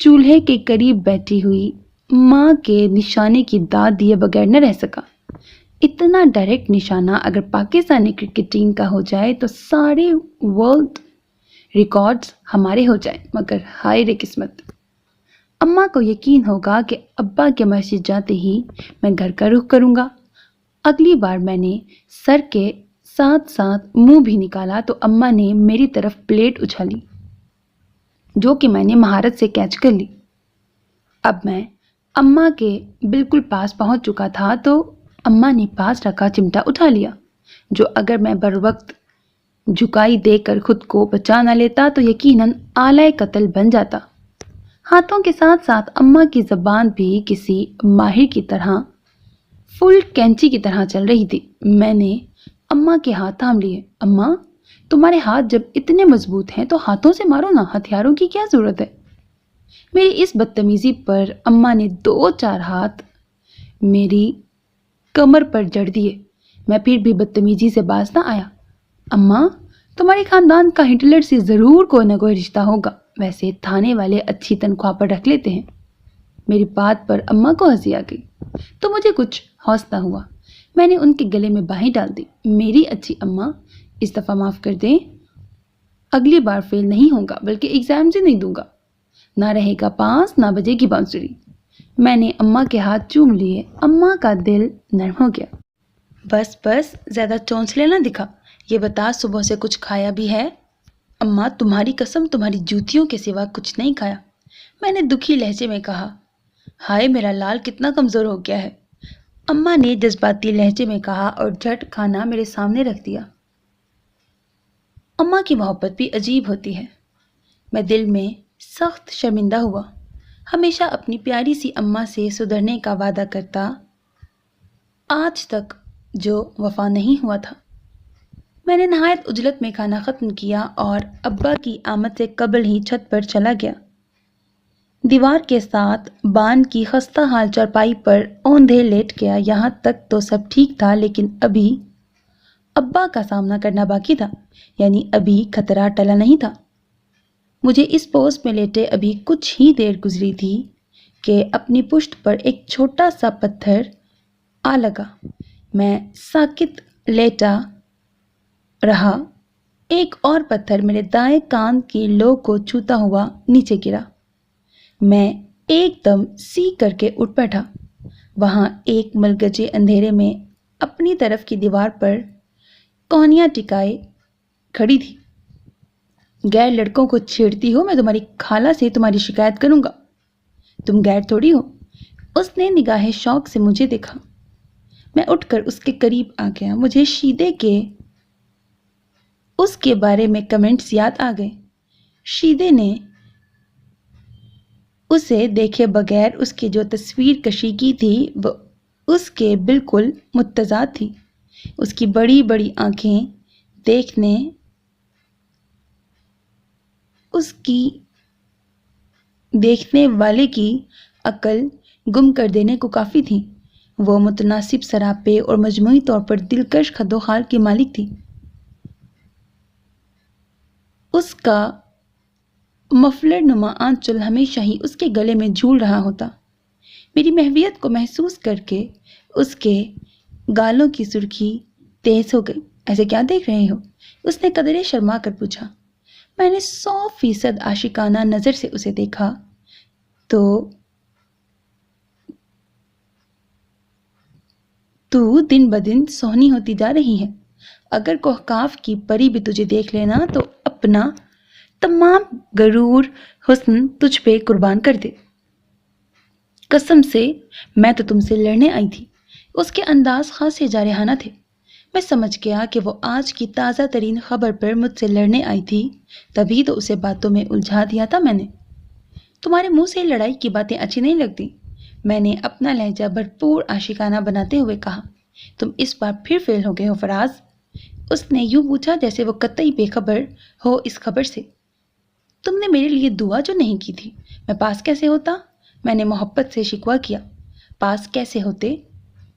چولہے کے قریب بیٹھی ہوئی ماں کے نشانے کی داد دیے بغیر نہ رہ سکا. اتنا ڈائریکٹ نشانہ اگر پاکستانی کرکٹ ٹیم کا ہو جائے تو سارے ورلڈ ریکارڈز ہمارے ہو جائیں، مگر ہائے رے قسمت. اماں کو یقین ہوگا کہ ابا کے مسجد جاتے ہی میں گھر کا رخ کروں گا. اگلی بار میں نے سر کے ساتھ ساتھ منہ بھی نکالا تو اماں نے میری طرف پلیٹ اچھالی، جو کہ میں نے مہارت سے کیچ کر لی. اب میں اماں کے بالکل پاس پہنچ چکا تھا تو اماں نے پاس رکھا چمٹا اٹھا لیا، جو اگر میں بر وقت جھکائی دے کر خود کو بچا نہ لیتا تو یقیناً آلۂ قتل بن جاتا. ہاتھوں کے ساتھ ساتھ اماں کی زبان بھی کسی ماہر کی طرح فل کینچی کی طرح چل رہی تھی. میں نے اماں کے ہاتھ تھام لیے. اماں، تمہارے ہاتھ جب اتنے مضبوط ہیں تو ہاتھوں سے مارو نا، ہتھیاروں کی کیا ضرورت ہے. میری اس بدتمیزی پر اماں نے 2-4 ہاتھ میری کمر پر جڑ دیے. میں پھر بھی بدتمیزی سے باز نہ آیا. اماں، تمہارے خاندان کا ہٹلر سے ضرور کوئی نہ کوئی رشتہ ہوگا، ویسے تھانے والے اچھی تنخواہ پر رکھ لیتے ہیں. میری بات پر اماں کو ہنسی آ گئی تو مجھے کچھ حوصلہ ہوا. میں نے ان کے گلے میں باہیں ڈال دی. میری اچھی اماں، اس دفعہ معاف کر دیں، اگلی بار فیل نہیں ہوگا بلکہ ایگزام سے نہیں دوں گا. نہ رہے گا پاس، نہ بجے گی بانسری. میں نے اماں کے ہاتھ چوم لیے. اماں کا دل نرم ہو گیا. بس زیادہ چونچلے نہ دکھا. یہ بتا صبح سے کچھ کھایا بھی ہے؟ اماں، تمہاری قسم تمہاری جوتیوں کے سوا کچھ نہیں کھایا، میں نے دکھی لہجے میں کہا. ہائے میرا لال کتنا کمزور ہو گیا ہے، اماں نے جذباتی لہجے میں کہا اور جھٹ کھانا میرے سامنے رکھ دیا. اماں کی محبت بھی عجیب ہوتی ہے. میں دل میں سخت شرمندہ ہوا. ہمیشہ اپنی پیاری سی اماں سے سدھرنے کا وعدہ کرتا، آج تک جو وفا نہیں ہوا تھا. میں نے نہایت عجلت میں کھانا ختم کیا اور ابا کی آمد سے قبل ہی چھت پر چلا گیا. دیوار کے ساتھ بان کی خستہ حال چارپائی پر اوندھے لیٹ گیا. یہاں تک تو سب ٹھیک تھا، لیکن ابھی ابا کا سامنا کرنا باقی تھا، یعنی ابھی خطرہ ٹلا نہیں تھا. مجھے اس پوز میں لیٹے ابھی کچھ ہی دیر گزری تھی کہ اپنی پشت پر ایک چھوٹا سا پتھر آ لگا. میں ساکت لیٹا رہا. ایک اور پتھر میرے دائیں کان کی لو کو چھوتا ہوا نیچے گرا. میں ایک دم سی کر کے اٹھ بیٹھا۔ وہاں ایک ملگجے اندھیرے میں اپنی طرف کی دیوار پر کونیاں ٹکائے کھڑی تھی۔ غیر لڑکوں کو چھیڑتی ہو، میں تمہاری خالہ سے تمہاری شکایت کروں گا۔ تم غیر تھوڑی ہو۔ اس نے نگاہ شوق سے مجھے دیکھا۔ میں اٹھ کر اس کے قریب آ گیا۔ مجھے شیدے کے اس کے بارے میں کمنٹس یاد آ گئے۔ شیدے نے اسے دیکھے بغیر اس کی جو تصویر کشی کی تھی وہ اس کے بالکل متضاد تھی۔ اس کی بڑی بڑی آنکھیں دیکھنے والے کی عقل گم کر دینے کو کافی تھی۔ وہ متناسب سراپے اور مجموعی طور پر دلکش خد و خال کی مالک تھی۔ اس کا مفلر نما آنچل ہمیشہ ہی اس کے گلے میں جھول رہا ہوتا۔ میری محویت کو محسوس کر کے اس کے گالوں کی سرخی تیز ہو گئی۔ ایسے کیا دیکھ رہے ہو؟ اس نے قدرے شرما کر پوچھا۔ میں نے 100% عاشقانہ نظر سے اسے دیکھا تو دن بدن سونی ہوتی جا رہی ہے۔ اگر کوہکاف کی پری بھی تجھے دیکھ لینا تو اپنا تمام غرور حسن تجھ پہ قربان کر دے۔ قسم سے میں تو تم سے لڑنے آئی تھی۔ اس کے انداز خاصے جارحانہ تھے۔ میں سمجھ گیا کہ وہ آج کی تازہ ترین خبر پر مجھ سے لڑنے آئی تھی، تبھی تو اسے باتوں میں الجھا دیا تھا میں نے۔ تمہارے منہ سے لڑائی کی باتیں اچھی نہیں لگتی، میں نے اپنا لہجہ بھرپور عاشقانہ بناتے ہوئے کہا۔ تم اس بار پھر فیل ہو گئے ہو فراز؟ اس نے یوں پوچھا جیسے وہ قطعی بے خبر ہو اس خبر سے۔ تم نے میرے لیے دعا جو نہیں کی تھی، میں پاس کیسے ہوتا؟ میں نے محبت سے شکوہ کیا۔ پاس کیسے ہوتے؟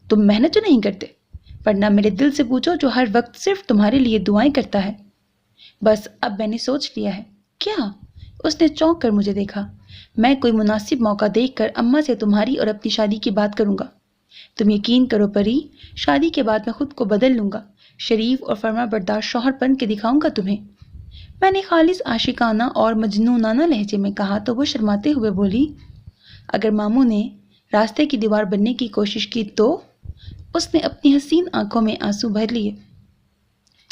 تم محنت جو نہیں کرتے، ورنہ میرے دل سے پوچھو جو ہر وقت صرف تمہارے لیے دعائیں کرتا ہے۔ بس اب میں نے سوچ لیا ہے۔ کیا؟ اس نے چونک کر مجھے دیکھا۔ میں کوئی مناسب موقع دیکھ کر اماں سے تمہاری اور اپنی شادی کی بات کروں گا۔ تم یقین کرو پری، شادی کے بعد میں خود کو بدل لوں گا، شریف اور فرما بردار شوہر بن کے دکھاؤں گا تمہیں۔ میں نے خالص عاشقانہ اور مجنونانہ لہجے میں کہا تو وہ شرماتے ہوئے بولی، اگر ماموں نے راستے کی دیوار بننے کی کوشش کی تو؟ اس نے اپنی حسین آنکھوں میں آنسو بھر لیے۔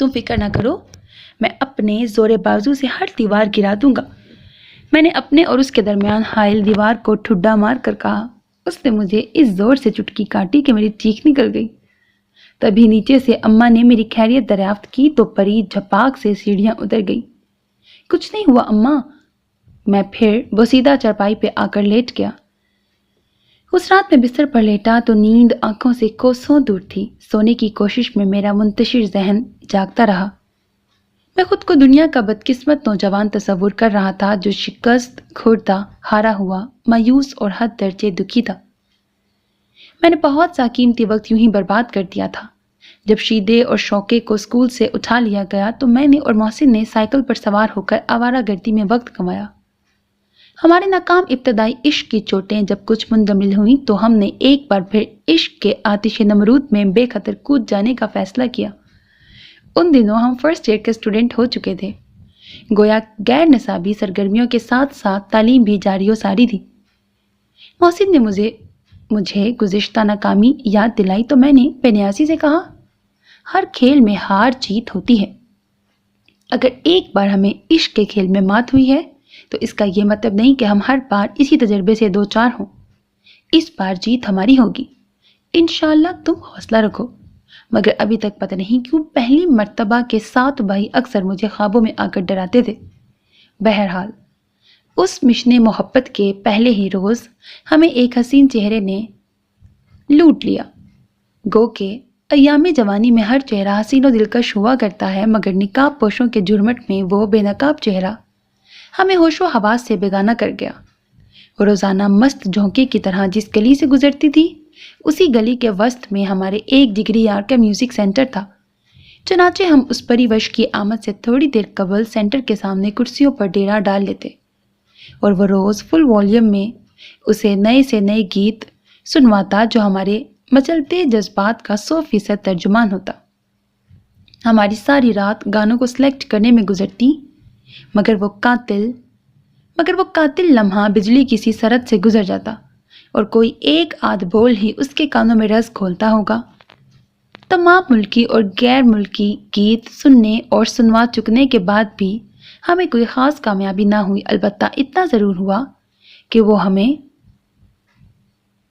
تم فکر نہ کرو، میں اپنے زور بازو سے ہر دیوار گرا دوں گا۔ میں نے اپنے اور اس کے درمیان حائل دیوار کو ٹھڈا مار کر کہا۔ اس نے مجھے اس زور سے چٹکی کاٹی کہ میری چیخ نکل گئی۔ تبھی نیچے سے اماں نے میری خیریت دریافت کی تو پری جھپاک سے سیڑھیاں اتر گئی۔ کچھ نہیں ہوا اماں۔ میں پھر بوسیدہ چارپائی پہ آ کر لیٹ گیا۔ اس رات میں بستر پر لیٹا تو نیند آنکھوں سے کوسوں دور تھی۔ سونے کی کوشش میں میرا منتشر ذہن جاگتا رہا۔ میں خود کو دنیا کا بدقسمت نوجوان تصور کر رہا تھا جو شکست خوردہ، ہارا ہوا، مایوس اور حد درجے دکھی تھا۔ میں نے بہت سا قیمتی وقت یوں ہی برباد کر دیا تھا۔ جب شیدے اور شوقے کو اسکول سے اٹھا لیا گیا تو میں نے اور محسن نے سائیکل پر سوار ہو کر آوارہ گردی میں وقت گنوایا۔ ہمارے ناکام ابتدائی عشق کی چوٹیں جب کچھ منجمد ہوئیں تو ہم نے ایک بار پھر عشق کے آتش نمرود میں بے خطر کود جانے کا فیصلہ کیا۔ ان دنوں ہم فرسٹ ایئر کے اسٹوڈنٹ ہو چکے تھے، گویا غیر نصابی سرگرمیوں کے ساتھ ساتھ تعلیم بھی جاری و ساری تھی۔ محسن نے مجھے گزشتہ ناکامی یاد دلائی تو میں نے بے نیازی سے کہا، ہر کھیل میں ہار جیت ہوتی ہے۔ اگر ایک بار ہمیں عشق کے کھیل میں مات ہوئی ہے تو اس کا یہ مطلب نہیں کہ ہم ہر بار اسی تجربے سے دو چار ہوں۔ اس بار جیت ہماری ہوگی، انشاءاللہ۔ تم حوصلہ رکھو۔ مگر ابھی تک پتہ نہیں کیوں پہلی مرتبہ کے 7 بھائی اکثر مجھے خوابوں میں آ کر ڈراتے تھے۔ بہرحال اس مشن محبت کے پہلے ہی روز ہمیں ایک حسین چہرے نے لوٹ لیا۔ گو کہ ایام جوانی میں ہر چہرہ حسین و دلکش ہوا کرتا ہے، مگر نقاب پوشوں کے جھرمٹ میں وہ بے نقاب چہرہ ہمیں ہوش و حواس سے بیگانہ کر گیا۔ روزانہ مست جھونکے کی طرح جس گلی سے گزرتی تھی، اسی گلی کے وسط میں ہمارے ایک جگری یار کا میوزک سینٹر تھا۔ چنانچہ ہم اس پری وش کی آمد سے تھوڑی دیر قبل سینٹر کے سامنے کرسیوں پر ڈیرا ڈال لیتے اور وہ روز فل والیوم میں اسے نئے سے نئے گیت سنواتا جو ہمارے مچلتے جذبات کا 100% ترجمان ہوتا۔ ہماری ساری رات گانوں کو سلیکٹ کرنے میں گزرتی، مگر وہ قاتل مگر وہ قاتل لمحہ بجلی کی سی سرحد سے گزر جاتا اور کوئی ایک آدھ بول ہی اس کے کانوں میں رس کھولتا ہوگا۔ تمام ملکی اور غیر ملکی گیت سننے اور سنوا چکنے کے بعد بھی ہمیں کوئی خاص کامیابی نہ ہوئی، البتہ اتنا ضرور ہوا کہ وہ ہمیں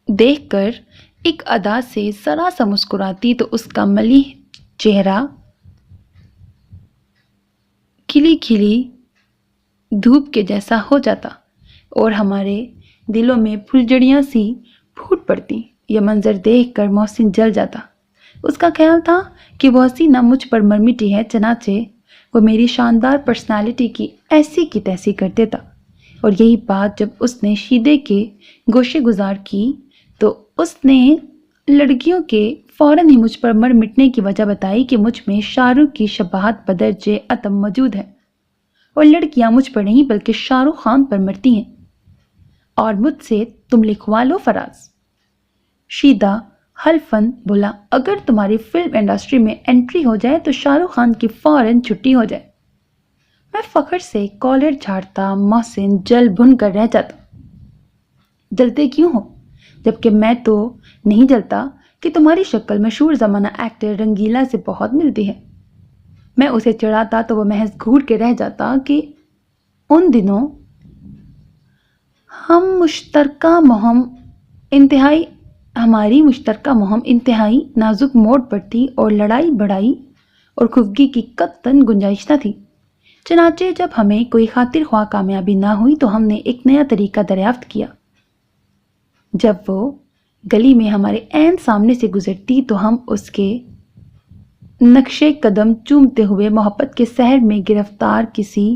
دیکھ کر ایک ادا سے ذرا سا مسکراتی تو اس کا ملیح چہرہ کھلی کھلی دھوپ کے جیسا ہو جاتا اور ہمارے دلوں میں پھلجڑیاں سی پھوٹ پڑتی۔ یہ منظر دیکھ کر محسن جل جاتا۔ اس کا خیال تھا کہ وہ حسینہ مجھ پر مرمٹی ہے، چنانچہ وہ میری شاندار پرسنالٹی کی ایسی کی تیسی کر دیتا، اور یہی بات جب اس نے شیدے کے گوشے گزار کی تو اس نے لڑکیوں کے فوراً ہی مجھ پر مر مٹنے کی وجہ بتائی کہ مجھ میں شاہ رخ کی شباہت بدرجہ اتم موجود ہے، اور لڑکیاں مجھ پر نہیں بلکہ شاہ رخ خان پر مرتی ہیں، اور مجھ سے تم لکھوا لو فراز۔ شیدہ حلفاً بولا، اگر تمہاری فلم انڈسٹری میں انٹری ہو جائے تو شاہ رخ خان کی فوراً چھٹی ہو جائے۔ میں فخر سے کالر جھاڑتا، محسن جل بھن کر رہ جاتا۔ جلتے کیوں ہو؟ جبکہ میں تو نہیں جلتا کہ تمہاری شکل مشہور زمانہ ایکٹر رنگیلا سے بہت ملتی ہے۔ میں اسے چڑھاتا تو وہ محض گھور کے رہ جاتا کہ ان دنوں ہماری مشترکہ مہم انتہائی نازک موڑ پر تھی اور لڑائی بڑائی اور خفگی کی قطعاً گنجائش نہ تھی۔ چنانچہ جب ہمیں کوئی خاطر خواہ کامیابی نہ ہوئی تو ہم نے ایک نیا طریقہ دریافت کیا۔ جب وہ گلی میں ہمارے عین سامنے سے گزرتی تو ہم اس کے نقشے قدم چومتے ہوئے محبت کے سحر میں گرفتار کسی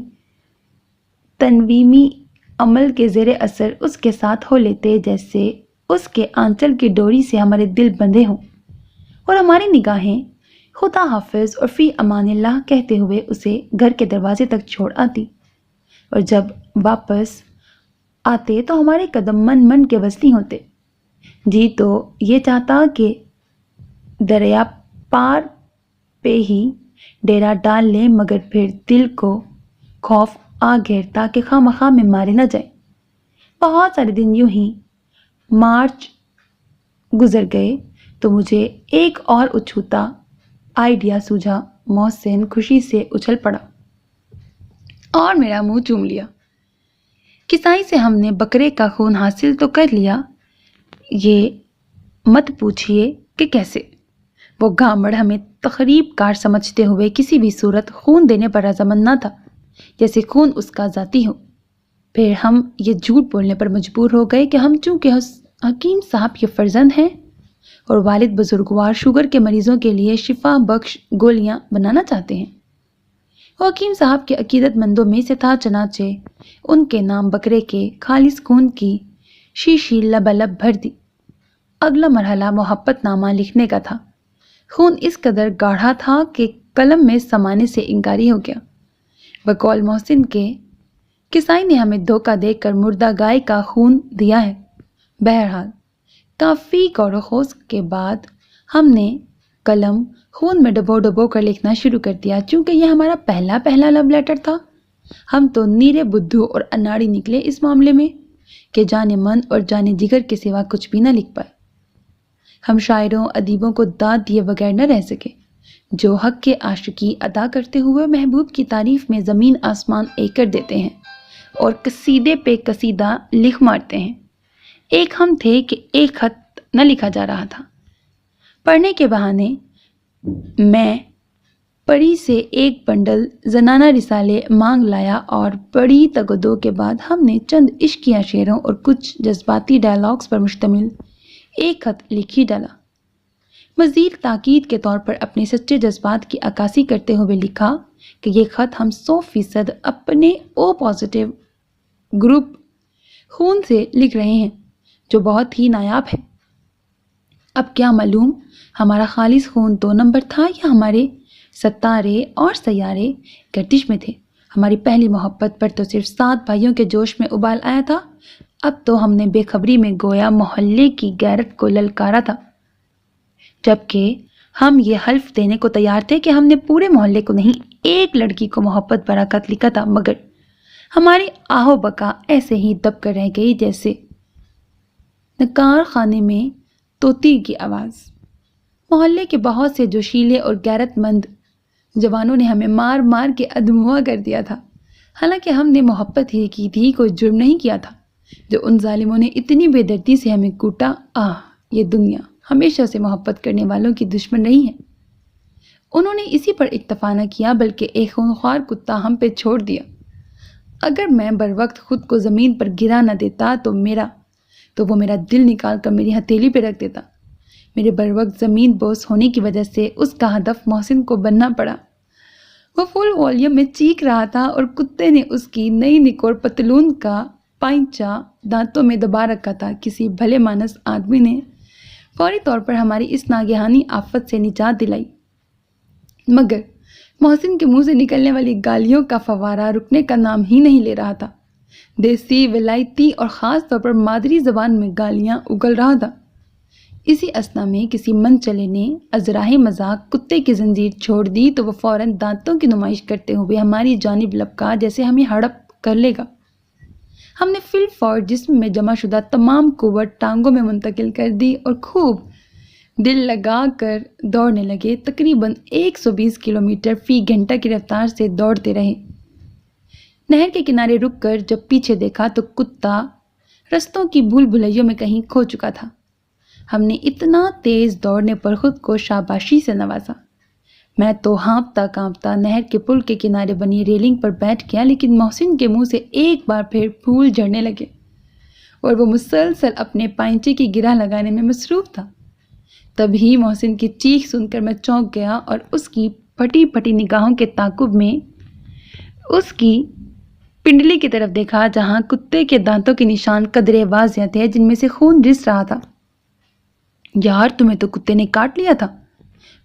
تنویمی عمل کے زیر اثر اس کے ساتھ ہو لیتے، جیسے اس کے آنچل کی ڈوری سے ہمارے دل بندھے ہوں، اور ہماری نگاہیں خدا حافظ اور فی امان اللہ کہتے ہوئے اسے گھر کے دروازے تک چھوڑ آتی، اور جب واپس آتے تو ہمارے قدم من من کے وزنی ہوتے۔ جی تو یہ چاہتا کہ دریا پار پہ ہی ڈیرا ڈال لیں، مگر پھر دل کو خوف آ گھیرتا کہ خواہ مخواہ میں مارے نہ جائیں۔ بہت سارے دن یوں ہی مارچ گزر گئے تو مجھے ایک اور اچھوتا آئیڈیا سوجھا۔ محسن خوشی سے اچھل پڑا اور میرا منہ چوم لیا۔ کسائی سے ہم نے بکرے کا خون حاصل تو کر لیا، یہ مت پوچھئے کہ کیسے۔ وہ گھامڑ ہمیں تخریب کار سمجھتے ہوئے کسی بھی صورت خون دینے پر رضامند نہ تھا، جیسے خون اس کا ذاتی ہو۔ پھر ہم یہ جھوٹ بولنے پر مجبور ہو گئے کہ ہم چونکہ حکیم صاحب کے فرزند ہیں اور والد بزرگوار شوگر کے مریضوں کے لیے شفا بخش گولیاں بنانا چاہتے ہیں۔ وہ حکیم صاحب کے عقیدت مندوں میں سے تھا، چنانچہ ان کے نام بکرے کے خالص خون کی شیشی لبالب بھر دی۔ اگلا مرحلہ محبت نامہ لکھنے کا تھا۔ خون اس قدر گاڑھا تھا کہ قلم میں سمانے سے انکاری ہو گیا۔ بقول محسن کے کسائی نے ہمیں دھوکہ دے کر مردہ گائے کا خون دیا ہے۔ بہرحال کافی غور و خوض کے بعد ہم نے قلم خون میں ڈبو ڈبو کر لکھنا شروع کر دیا۔ چونکہ یہ ہمارا پہلا لو لیٹر تھا، ہم تو نیرے بدھو اور اناڑی نکلے اس معاملے میں کہ جانے من اور جانے جگر کے سوا کچھ بھی نہ لکھ پائے۔ ہم شاعروں ادیبوں کو داد دیے بغیر نہ رہ سکے، جو حق کے عاشقی ادا کرتے ہوئے محبوب کی تعریف میں زمین آسمان ایکڑ دیتے ہیں اور قصیدے پہ قصیدہ لکھ مارتے ہیں۔ ایک ہم تھے کہ ایک خط نہ لکھا جا رہا تھا۔ پڑھنے کے بہانے میں پڑی سے ایک بنڈل زنانہ رسالے مانگ لایا اور بڑی تگدو کے بعد ہم نے چند عشقیہ شعروں اور کچھ جذباتی ڈائلاگز پر مشتمل ایک خط لکھ ہی ڈالا۔ مزید تاکید کے طور پر اپنے سچے جذبات کی عکاسی کرتے ہوئے لکھا کہ یہ خط ہم 100% اپنے او پازیٹیو گروپ خون سے لکھ رہے ہیں، جو بہت ہی نایاب ہے۔ اب کیا معلوم ہمارا خالص خون 2 نمبر تھا یا ہمارے ستارے اور سیارے گردش میں تھے۔ ہماری پہلی محبت پر تو صرف 7 بھائیوں کے جوش میں ابال آیا تھا، اب تو ہم نے بے خبری میں گویا محلے کی غیرت کو للکارا تھا، جبکہ ہم یہ حلف دینے کو تیار تھے کہ ہم نے پورے محلے کو نہیں، ایک لڑکی کو محبت بھرا خط لکھا تھا، مگر ہماری آہو بکا ایسے ہی دب کر رہ گئی جیسے نکار خانے میں طوطی کی آواز۔ محلے کے بہت سے جوشیلے اور غیرت مند جوانوں نے ہمیں مار مار کے ادموا کر دیا تھا، حالانکہ ہم نے محبت ہی کی تھی، کوئی جرم نہیں کیا تھا۔ جو ان ظالموں نے اتنی بے دردی سے ہمیں کوٹا، یہ دنیا ہمیشہ سے محبت کرنے والوں کی دشمن رہی ہے۔ انہوں نے اسی پر اکتفا نہ کیا بلکہ ایک خونخوار کتا ہم پہ چھوڑ دیا۔ اگر میں بر وقت خود کو زمین پر گرا نہ دیتا تو وہ میرا دل نکال کر میری ہتھیلی پہ رکھ دیتا۔ میرے بر وقت زمین بوس ہونے کی وجہ سے اس کا ہدف محسن کو بننا پڑا۔ وہ فل والیوم میں چیخ رہا تھا اور کتے نے اس کی نئی نکوڑ پتلون کا پائنچا دانتوں میں دبا رکھا تھا۔ کسی بھلے مانس آدمی نے فوری طور پر ہماری اس ناگہانی آفت سے نجات دلائی، مگر محسن کے منہ سے نکلنے والی گالیوں کا فوارہ رکنے کا نام ہی نہیں لے رہا تھا۔ دیسی، ولائتی اور خاص طور پر مادری زبان میں گالیاں اگل رہا تھا۔ اسی اثنا میں کسی من چلے نے ازراہ مذاق کتے کی زنجیر چھوڑ دی تو وہ فوراً دانتوں کی نمائش کرتے ہوئے ہماری جانب لپکا جیسے ہمیں ہڑپ کر لے گا۔ ہم نے فی الفور جسم میں جمع شدہ تمام قوت ٹانگوں میں منتقل کر دی اور خوب دل لگا کر دوڑنے لگے۔ تقریباً 120 کلومیٹر فی گھنٹہ کی رفتار سے دوڑتے رہے۔ نہر کے کنارے رک کر جب پیچھے دیکھا تو کتا رستوں کی بھول بھلیوں میں کہیں کھو چکا تھا۔ ہم نے اتنا تیز دوڑنے پر خود کو شاباشی سے نوازا۔ میں تو ہانپتا کانپتا نہر کے پل کے کنارے بنی ریلنگ پر بیٹھ گیا، لیکن محسن کے منہ سے ایک بار پھر پھول جھڑنے لگے اور وہ مسلسل اپنے پائنچے کی گرہ لگانے میں مصروف تھا۔ تبھی محسن کی چیخ سن کر میں چونک گیا اور اس کی پھٹی پھٹی نگاہوں کے تعاقب میں اس کی پنڈلی کی طرف دیکھا جہاں کتے کے دانتوں کے نشان قدرے واضح تھے جن میں سے خون رس رہا تھا۔ یار، تمہیں تو کتے نے کاٹ لیا تھا۔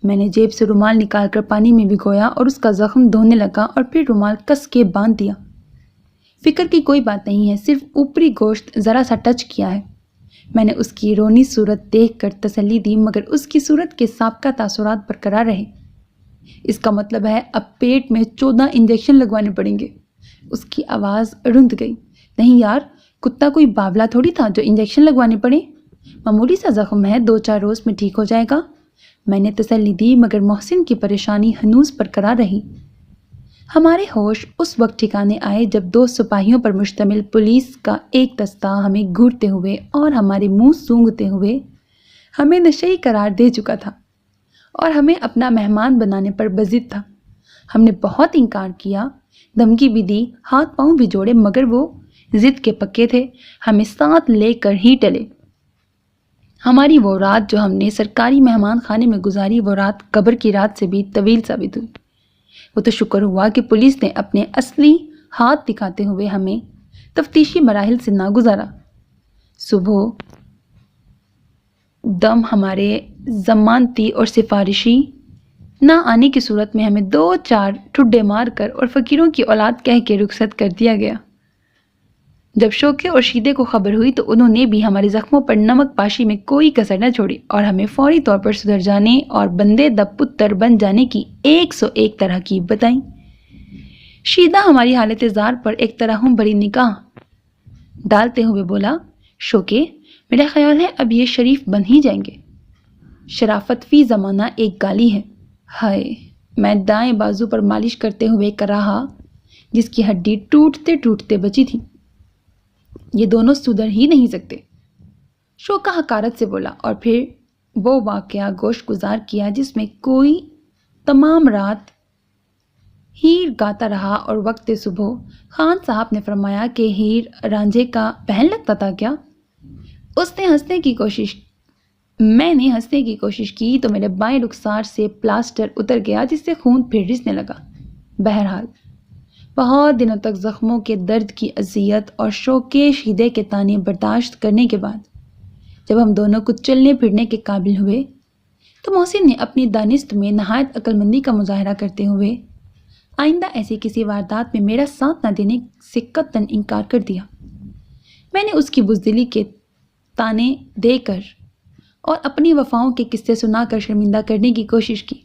میں نے جیب سے رومال نکال کر پانی میں بھگویا اور اس کا زخم دھونے لگا اور پھر رومال کس کے باندھ دیا۔ فکر کی کوئی بات نہیں ہے، صرف اوپری گوشت ذرا سا ٹچ کیا ہے۔ میں نے اس کی رونی صورت دیکھ کر تسلی دی، مگر اس کی صورت کے سابقہ تاثرات برقرار رہے۔ اس کا مطلب ہے اب پیٹ میں 14 انجیکشن لگوانے پڑیں گے۔ اس کی آواز رند گئی۔ نہیں یار، کتا کوئی باولا تھوڑی تھا جو انجیکشن لگوانے پڑے۔ معمولی سا زخم ہے، 2-4 روز میں ٹھیک ہو جائے گا۔ میں نے تسلی دی، مگر محسن کی پریشانی ہنوز برقرار رہی۔ ہمارے ہوش اس وقت ٹھکانے آئے جب 2 سپاہیوں پر مشتمل پولیس کا ایک دستہ ہمیں گھورتے ہوئے اور ہمارے منہ سونگھتے ہوئے ہمیں نشئی قرار دے چکا تھا اور ہمیں اپنا مہمان بنانے پر بضد تھا۔ ہم نے بہت انکار کیا، دھمکی بھی دی، ہاتھ پاؤں بھی جوڑے، مگر وہ ضد کے پکے تھے، ہمیں ساتھ لے کر ہی ٹلے۔ ہماری وہ رات جو ہم نے سرکاری مہمان خانے میں گزاری، وہ رات قبر کی رات سے بھی طویل ثابت ہوئی۔ وہ تو شکر ہوا کہ پولیس نے اپنے اصلی ہاتھ دکھاتے ہوئے ہمیں تفتیشی مراحل سے نہ گزارا۔ صبح دم ہمارے ضمانتی اور سفارشی نہ آنے کی صورت میں ہمیں 2-4 ٹھڈے مار کر اور فقیروں کی اولاد کہہ کے رخصت کر دیا گیا۔ جب شوکے اور شیدے کو خبر ہوئی تو انہوں نے بھی ہمارے زخموں پر نمک پاشی میں کوئی کسر نہ چھوڑی اور ہمیں فوری طور پر سدھر جانے اور بندے دا پتر بن جانے کی 101 طرح کی بتائیں۔ شیدہ ہماری حالت زار پر ایک ترحم بھری نگاہ ڈالتے ہوئے بولا، شوکے، میرا خیال ہے اب یہ شریف بن ہی جائیں گے۔ شرافت فی زمانہ ایک گالی ہے۔ ہائے، میں دائیں بازو پر مالش کرتے ہوئے کراہا جس کی ہڈی ٹوٹتے ٹوٹتے بچی تھی۔ یہ دونوں سدھر ہی نہیں سکتے، شوکا حقارت سے بولا، اور پھر وہ واقعہ گوش گزار کیا جس میں کوئی تمام رات ہیر گاتا رہا اور وقت صبح خان صاحب نے فرمایا کہ ہیر رانجھے کا بہن لگتا تھا کیا؟ میں نے ہنسنے کی کوشش کی تو میرے بائیں رخسار سے پلاسٹر اتر گیا جس سے خون پھر رسنے لگا۔ بہرحال بہت دنوں تک زخموں کے درد کی اذیت اور شوکے شیدے کے تانے برداشت کرنے کے بعد جب ہم دونوں کچھ چلنے پھرنے کے قابل ہوئے تو محسن نے اپنی دانست میں نہایت عقل مندی کا مظاہرہ کرتے ہوئے آئندہ ایسی کسی واردات میں میرا ساتھ نہ دینے سے قطعاً انکار کر دیا۔ میں نے اس کی بزدلی کے تانے دے کر اور اپنی وفاؤں کے قصے سنا کر شرمندہ کرنے کی کوشش کی،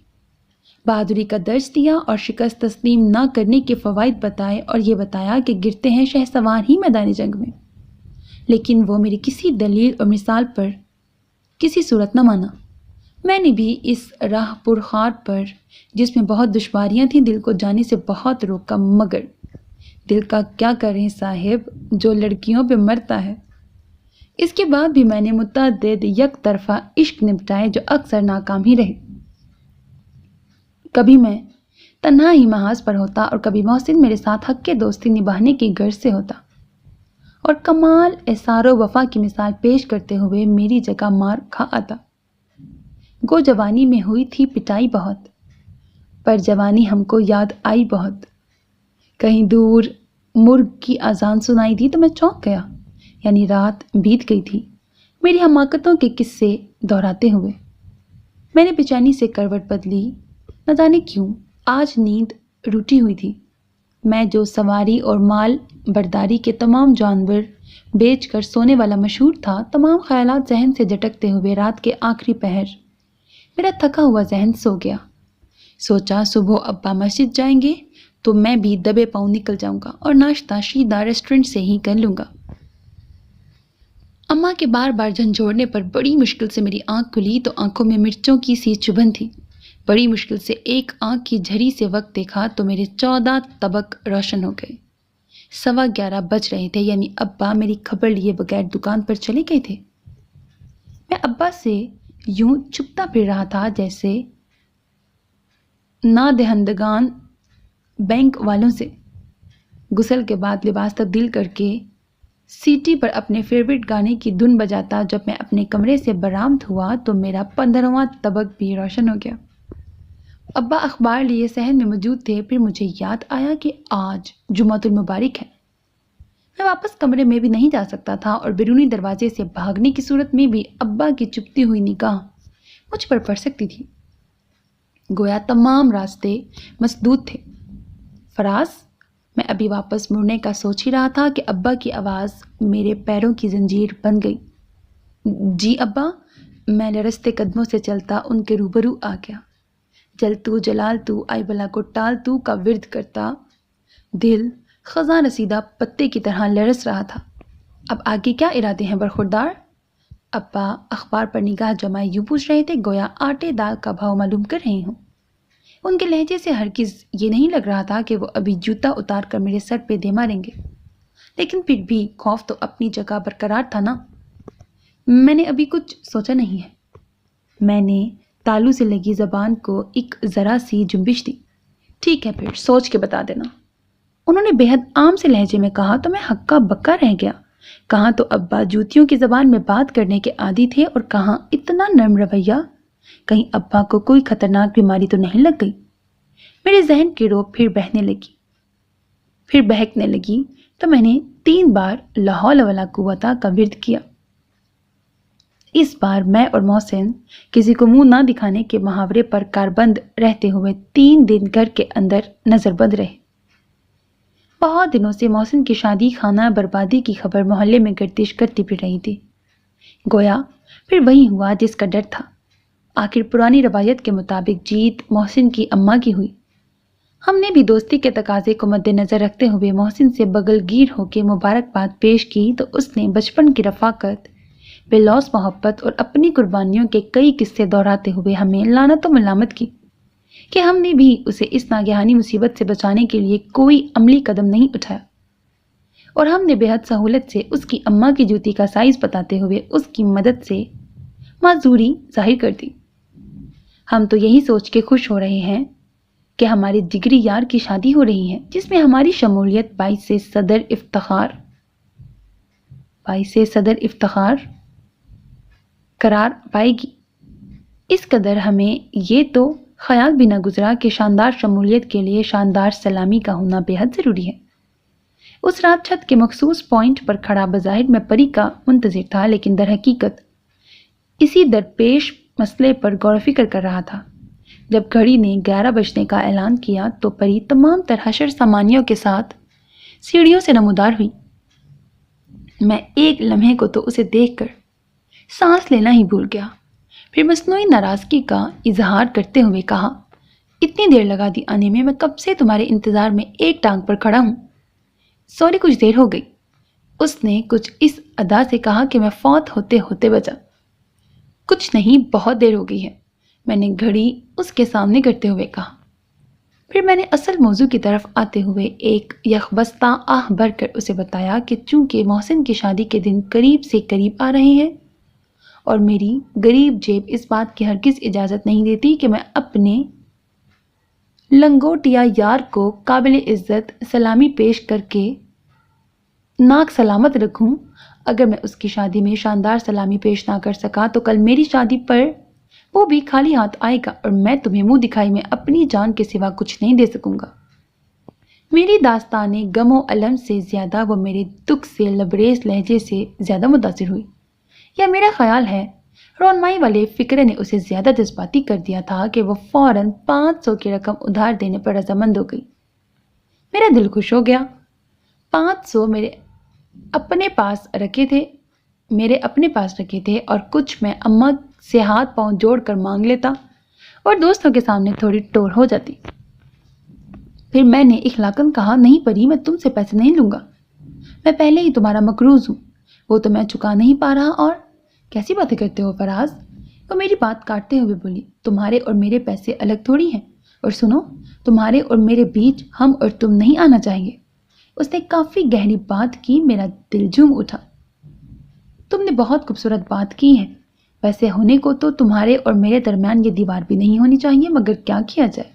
بہادری کا درس دیا اور شکست تسلیم نہ کرنے کے فوائد بتائے اور یہ بتایا کہ گرتے ہیں شہسوار ہی میدان جنگ میں، لیکن وہ میری کسی دلیل اور مثال پر کسی صورت نہ مانا۔ میں نے بھی اس راہ پرخار پر جس میں بہت دشواریاں تھیں دل کو جانے سے بہت روکا، مگر دل کا کیا کریں صاحب جو لڑکیوں پہ مرتا ہے۔ اس کے بعد بھی میں نے متعدد یک طرفہ عشق نپٹائے جو اکثر ناکام ہی رہے۔ کبھی میں تنہا ہی محاذ پر ہوتا اور کبھی محسن میرے ساتھ حق کے دوستی نبھانے کی غرض سے ہوتا اور کمال احسار و وفا کی مثال پیش کرتے ہوئے میری جگہ مار کھا آتا۔ گو جوانی میں ہوئی تھی پٹائی بہت، پر جوانی ہم کو یاد آئی بہت۔ کہیں دور مرغ کی اذان سنائی دی تو میں چونک گیا، یعنی رات بیت گئی تھی میری حماقتوں کے قصے دہراتے ہوئے۔ میں نے بے چینی سے کروٹ بدلی، نہ جانے کیوں آج نیند روٹی ہوئی تھی۔ میں جو سواری اور مال برداری کے تمام جانور بیچ کر سونے والا مشہور تھا، تمام خیالات ذہن سے جھٹکتے ہوئے رات کے آخری پہر میرا تھکا ہوا ذہن سو گیا۔ سوچا صبح ابا مسجد جائیں گے تو میں بھی دبے پاؤں نکل جاؤں گا اور ناشتہ شیدہ ریسٹورنٹ سے ہی کر لوں گا۔ اماں کے بار بار جھنجھوڑنے پر بڑی مشکل سے میری آنکھ کھلی تو آنکھوں میں مرچوں کی سی چبھن تھی۔ بڑی مشکل سے ایک آنکھ کی جھری سے وقت دیکھا تو میرے 14 طبق روشن ہو گئے۔ 11:15 بج رہے تھے، یعنی ابا میری خبر لیے بغیر دکان پر چلے گئے تھے۔ میں ابا سے یوں چھپتا پھر رہا تھا جیسے نادہندگان بینک والوں سے۔ غسل کے بعد لباس تبدیل کر کے سیٹی پر اپنے فیورٹ گانے کی دھن بجاتا جب میں اپنے کمرے سے برآمد ہوا تو میرا 15واں طبق بھی روشن ہو گیا۔ ابا اخبار لیے صحن میں موجود تھے۔ پھر مجھے یاد آیا کہ آج جمعۃ المبارک ہے۔ میں واپس کمرے میں بھی نہیں جا سکتا تھا اور بیرونی دروازے سے بھاگنے کی صورت میں بھی ابا کی چپتی ہوئی نگاہ مجھ پر پڑ سکتی تھی۔ گویا تمام راستے مسدود تھے۔ فراز، میں ابھی واپس مڑنے کا سوچ ہی رہا تھا کہ ابا کی آواز میرے پیروں کی زنجیر بن گئی۔ جی ابا، میں لرزتے قدموں سے چلتا ان کے روبرو آ گیا۔ جل تو جلال تو آئی بلا کو ٹال تو کا ورد کرتا دل خزاں رسیدہ پتے کی طرح لرز رہا تھا۔ اب آگے کیا ارادے ہیں برخوردار؟ ابا اخبار پر نگاہ جمائے یوں پوچھ رہے تھے گویا آٹے دال کا بھاؤ معلوم کر رہے ہوں۔ ان کے لہجے سے ہرگز یہ نہیں لگ رہا تھا کہ وہ ابھی جوتا اتار کر میرے سر پہ دے ماریں گے، لیکن پھر بھی خوف تو اپنی جگہ برقرار تھا نا۔ میں نے ابھی کچھ سوچا نہیں ہے۔ میں نے تالو سے لگی زبان کو ایک ذرا سی جنبش دی۔ ٹھیک ہے، پھر سوچ کے بتا دینا۔ انہوں نے بے حد عام سے لہجے میں کہا تو میں ہکا بکا رہ گیا۔ کہاں تو ابا جوتیوں کی زبان میں بات کرنے کے عادی تھے اور کہاں اتنا نرم رویہ۔ کہیں ابا کو کوئی خطرناک بیماری تو نہیں لگ گئی؟ میرے ذہن کی رو پھر بہکنے لگی تو میں نے 3 بار لا حول ولا قوت کا ورد کیا۔ اس بار میں اور محسن کسی کو منہ نہ دکھانے کے محاورے پر کاربند رہتے ہوئے 3 دن گھر کے اندر نظر بند رہے۔ بہت دنوں سے محسن کی شادی خانہ بربادی کی خبر محلے میں گردش کرتی پھر رہی تھی۔ گویا پھر وہی ہوا جس کا ڈر تھا۔ آخر پرانی روایت کے مطابق جیت محسن کی اماں کی ہوئی۔ ہم نے بھی دوستی کے تقاضے کو مد نظر رکھتے ہوئے محسن سے بغل گیر ہو کے مبارکباد پیش کی تو اس نے بچپن کی رفاقت، بے لوث محبت اور اپنی قربانیوں کے کئی قصے دہراتے ہوئے ہمیں لعنت و ملامت کی کہ ہم نے بھی اسے اس ناگہانی مصیبت سے بچانے کے لیے کوئی عملی قدم نہیں اٹھایا، اور ہم نے بے حد سہولت سے اس کی اماں کی جوتی کا سائز بتاتے ہوئے اس کی مدد سے معذوری ظاہر کر دی۔ ہم تو یہی سوچ کے خوش ہو رہے ہیں کہ ہمارے جگری یار کی شادی ہو رہی ہے جس میں ہماری شمولیت باعث صدر افتخار قرار پائے گی۔ اس قدر ہمیں یہ تو خیال بھی نہ گزرا کہ شاندار شمولیت کے لیے شاندار سلامی کا ہونا بے حد ضروری ہے۔ اس رات چھت کے مخصوص پوائنٹ پر کھڑا بظاہر میں پری کا منتظر تھا، لیکن در حقیقت اسی درپیش مسئلے پر غور و فکر کر رہا تھا۔ جب گھڑی نے 11 بجنے کا اعلان کیا تو پری تمام تر حشر سامانیوں کے ساتھ سیڑھیوں سے نمودار ہوئی۔ میں ایک لمحے کو تو اسے دیکھ کر سانس لینا ہی بھول گیا، پھر مصنوعی ناراضگی کا اظہار کرتے ہوئے کہا، اتنی دیر لگا دی آنے میں کب سے تمہارے انتظار میں ایک ٹانگ پر کھڑا ہوں. سوری کچھ دیر ہو گئی. اس نے کچھ اس ادا سے کہا کہ میں فوت ہوتے ہوتے بچا. کچھ نہیں بہت دیر ہو گئی ہے، میں نے گھڑی اس کے سامنے کرتے ہوئے کہا. پھر میں نے اصل موضوع کی طرف آتے ہوئے ایک یکبستہ آہ بھر کر اسے بتایا کہ چونکہ محسن کی شادی کے دن قریب سے قریب آ رہے ہیں اور میری غریب جیب اس بات کی ہرگز اجازت نہیں دیتی کہ میں اپنے لنگوٹیا یار کو قابل عزت سلامی پیش کر کے ناک سلامت رکھوں. اگر میں اس کی شادی میں شاندار سلامی پیش نہ کر سکا تو کل میری شادی پر وہ بھی خالی ہاتھ آئے گا اور میں تمہیں منہ دکھائی میں اپنی جان کے سوا کچھ نہیں دے سکوں گا. میری داستان غم و الم سے زیادہ وہ میرے دکھ سے لبریز لہجے سے زیادہ متاثر ہوئی، یا میرا خیال ہے رونمائی والے فکرے نے اسے زیادہ جذباتی کر دیا تھا کہ وہ فوراً 500 کی رقم ادھار دینے پر رضامند ہو گئی. میرا دل خوش ہو گیا. 500 میرے اپنے پاس رکھے تھے اور کچھ میں اماں سے ہاتھ پاؤں جوڑ کر مانگ لیتا اور دوستوں کے سامنے تھوڑی ٹور ہو جاتی. پھر میں نے اخلاقاً کہا، نہیں پری، میں تم سے پیسے نہیں لوں گا، میں پہلے ہی تمہارا مقروض ہوں، وہ تو میں چکا نہیں پا رہا. اور کیسی باتیں کرتے ہو فراز؟ وہ میری بات کاٹتے ہوئے بولی. تمہارے اور میرے پیسے الگ تھوڑی ہیں، اور سنو، تمہارے اور میرے بیچ ہم اور تم نہیں آنا چاہیے. اس نے کافی گہری بات کی. میرا دل جھوم اٹھا. تم نے بہت خوبصورت بات کی ہے. ویسے ہونے کو تو تمہارے اور میرے درمیان یہ دیوار بھی نہیں ہونی چاہیے، مگر کیا کیا جائے.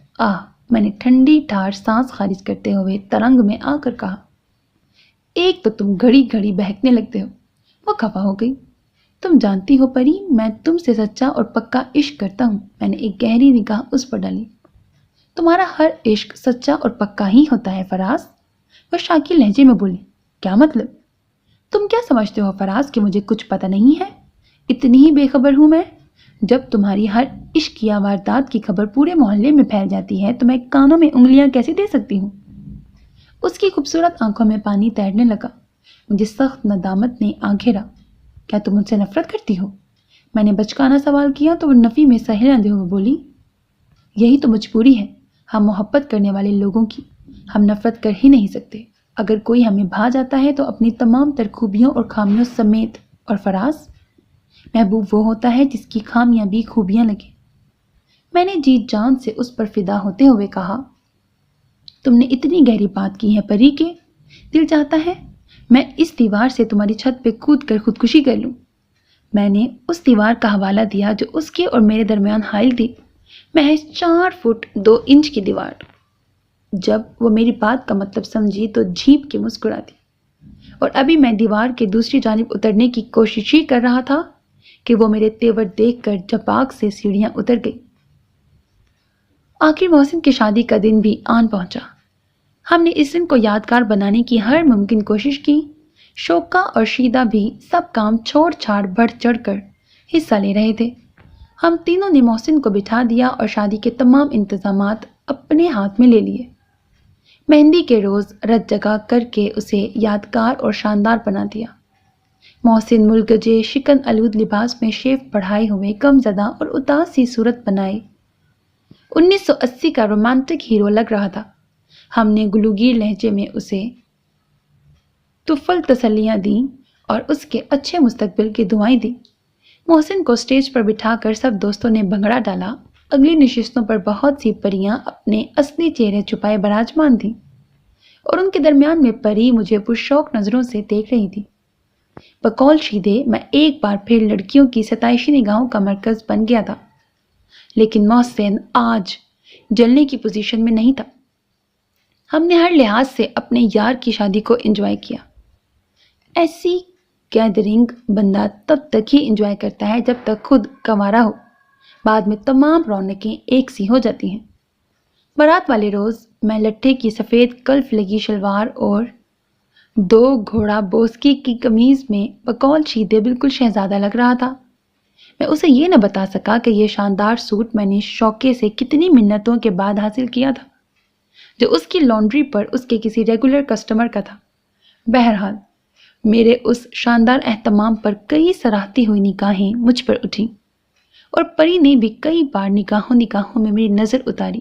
میں نے ٹھنڈی ٹھار سانس خارج کرتے ہوئے ترنگ میں آ کر کہا. ایک تو تم گھڑی گھڑی بہکنے لگتے ہو. وہ خفا ہو گئی. تم جانتی ہو پری، میں تم سے سچا اور پکا عشق کرتا ہوں. میں نے ایک گہری نگاہ اس پر ڈالی. تمہارا ہر عشق سچا اور پکا ہی ہوتا ہے فراز. وہ شاکی لہجے میں بولی. کیا مطلب؟ تم کیا سمجھتے ہو فراز کہ مجھے کچھ پتہ نہیں ہے؟ اتنی ہی بے خبر ہوں میں. جب تمہاری ہر عشق یا واردات کی خبر پورے محلے میں پھیل جاتی ہے تو میں کانوں میں انگلیاں کیسے دے سکتی ہوں؟ اس کی خوبصورت آنکھوں میں پانی تیرنے لگا. مجھے سخت ندامت نے آ گھیرا. کیا تم مجھ سے نفرت کرتی ہو؟ میں نے بچکانہ سوال کیا تو وہ نفی میں سہل اندے ہوئے بولی. یہی تو مجبوری ہے ہم محبت کرنے والے لوگوں کی. ہم نفرت کر ہی نہیں سکتے. اگر کوئی ہمیں بھا جاتا ہے تو اپنی تمام تر خوبیوں اور خامیوں سمیت. اور فراز، محبوب وہ ہوتا ہے جس کی خامیاں بھی خوبیاں لگے. میں نے جی جان سے اس پر فدا ہوتے ہوئے کہا. تم نے اتنی گہری بات کی ہے پری کہ دل چاہتا ہے میں اس دیوار سے تمہاری چھت پہ کود کر خودکشی کر لوں. میں نے اس دیوار کا حوالہ دیا جو اس کے اور میرے درمیان حائل تھی. محض 4 فٹ 2 انچ کی دیوار. جب وہ میری بات کا مطلب سمجھی تو جھینپ کے مسکرا دی. اور ابھی میں دیوار کے دوسری جانب اترنے کی کوشش ہی کر رہا تھا کہ وہ میرے تیور دیکھ کر جھپاک سے سیڑھیاں اتر گئی. آخر محسن کی شادی کا دن بھی آن پہنچا. ہم نے اس دن کو یادگار بنانے کی ہر ممکن کوشش کی. شوکا اور شیدا بھی سب کام چھوڑ چھاڑ بڑھ چڑھ کر حصہ لے رہے تھے. ہم تینوں نے محسن کو بٹھا دیا اور شادی کے تمام انتظامات اپنے ہاتھ میں لے لیے. مہندی کے روز رت جگہ کر کے اسے یادگار اور شاندار بنا دیا. محسن ملگجے شکن آلود لباس میں شیف پڑھائے ہوئے کم زدہ اور اداس سی صورت بنائے 1980 کا رومانٹک ہیرو لگ رہا تھا. ہم نے گلوگیر لہجے میں اسے طفل تسلیاں دیں اور اس کے اچھے مستقبل کی دعائیں دیں. محسن کو سٹیج پر بٹھا کر سب دوستوں نے بھنگڑا ڈالا. اگلی نشستوں پر بہت سی پریاں اپنے اصلی چہرے چھپائے براجمان تھیں اور ان کے درمیان میں پری مجھے پرشوق نظروں سے دیکھ رہی تھی. بقول شیدے میں ایک بار پھر لڑکیوں کی ستائشی نگاہوں کا مرکز بن گیا تھا، لیکن محسن آج جلنے کی پوزیشن میں نہیں تھا. ہم نے ہر لحاظ سے اپنے یار کی شادی کو انجوائے کیا. ایسی گیدرنگ بندہ تب تک ہی انجوائے کرتا ہے جب تک خود کنوارا ہو. بعد میں تمام رونقیں ایک سی ہو جاتی ہیں. بارات والے روز میں لٹھے کی سفید کلف لگی شلوار اور 2 گھوڑا بوسکی کی قمیض میں بقول شیدے بالکل شہزادہ لگ رہا تھا. میں اسے یہ نہ بتا سکا کہ یہ شاندار سوٹ میں نے شوکے سے کتنی منتوں کے بعد حاصل کیا تھا، جو اس کی لانڈری پر اس کے کسی ریگولر کسٹمر کا تھا. بہرحال میرے اس شاندار اہتمام پر کئی سراہتی ہوئی نگاہیں مجھ پر اٹھیں اور پری نے بھی کئی بار نگاہوں میں میری نظر اتاری.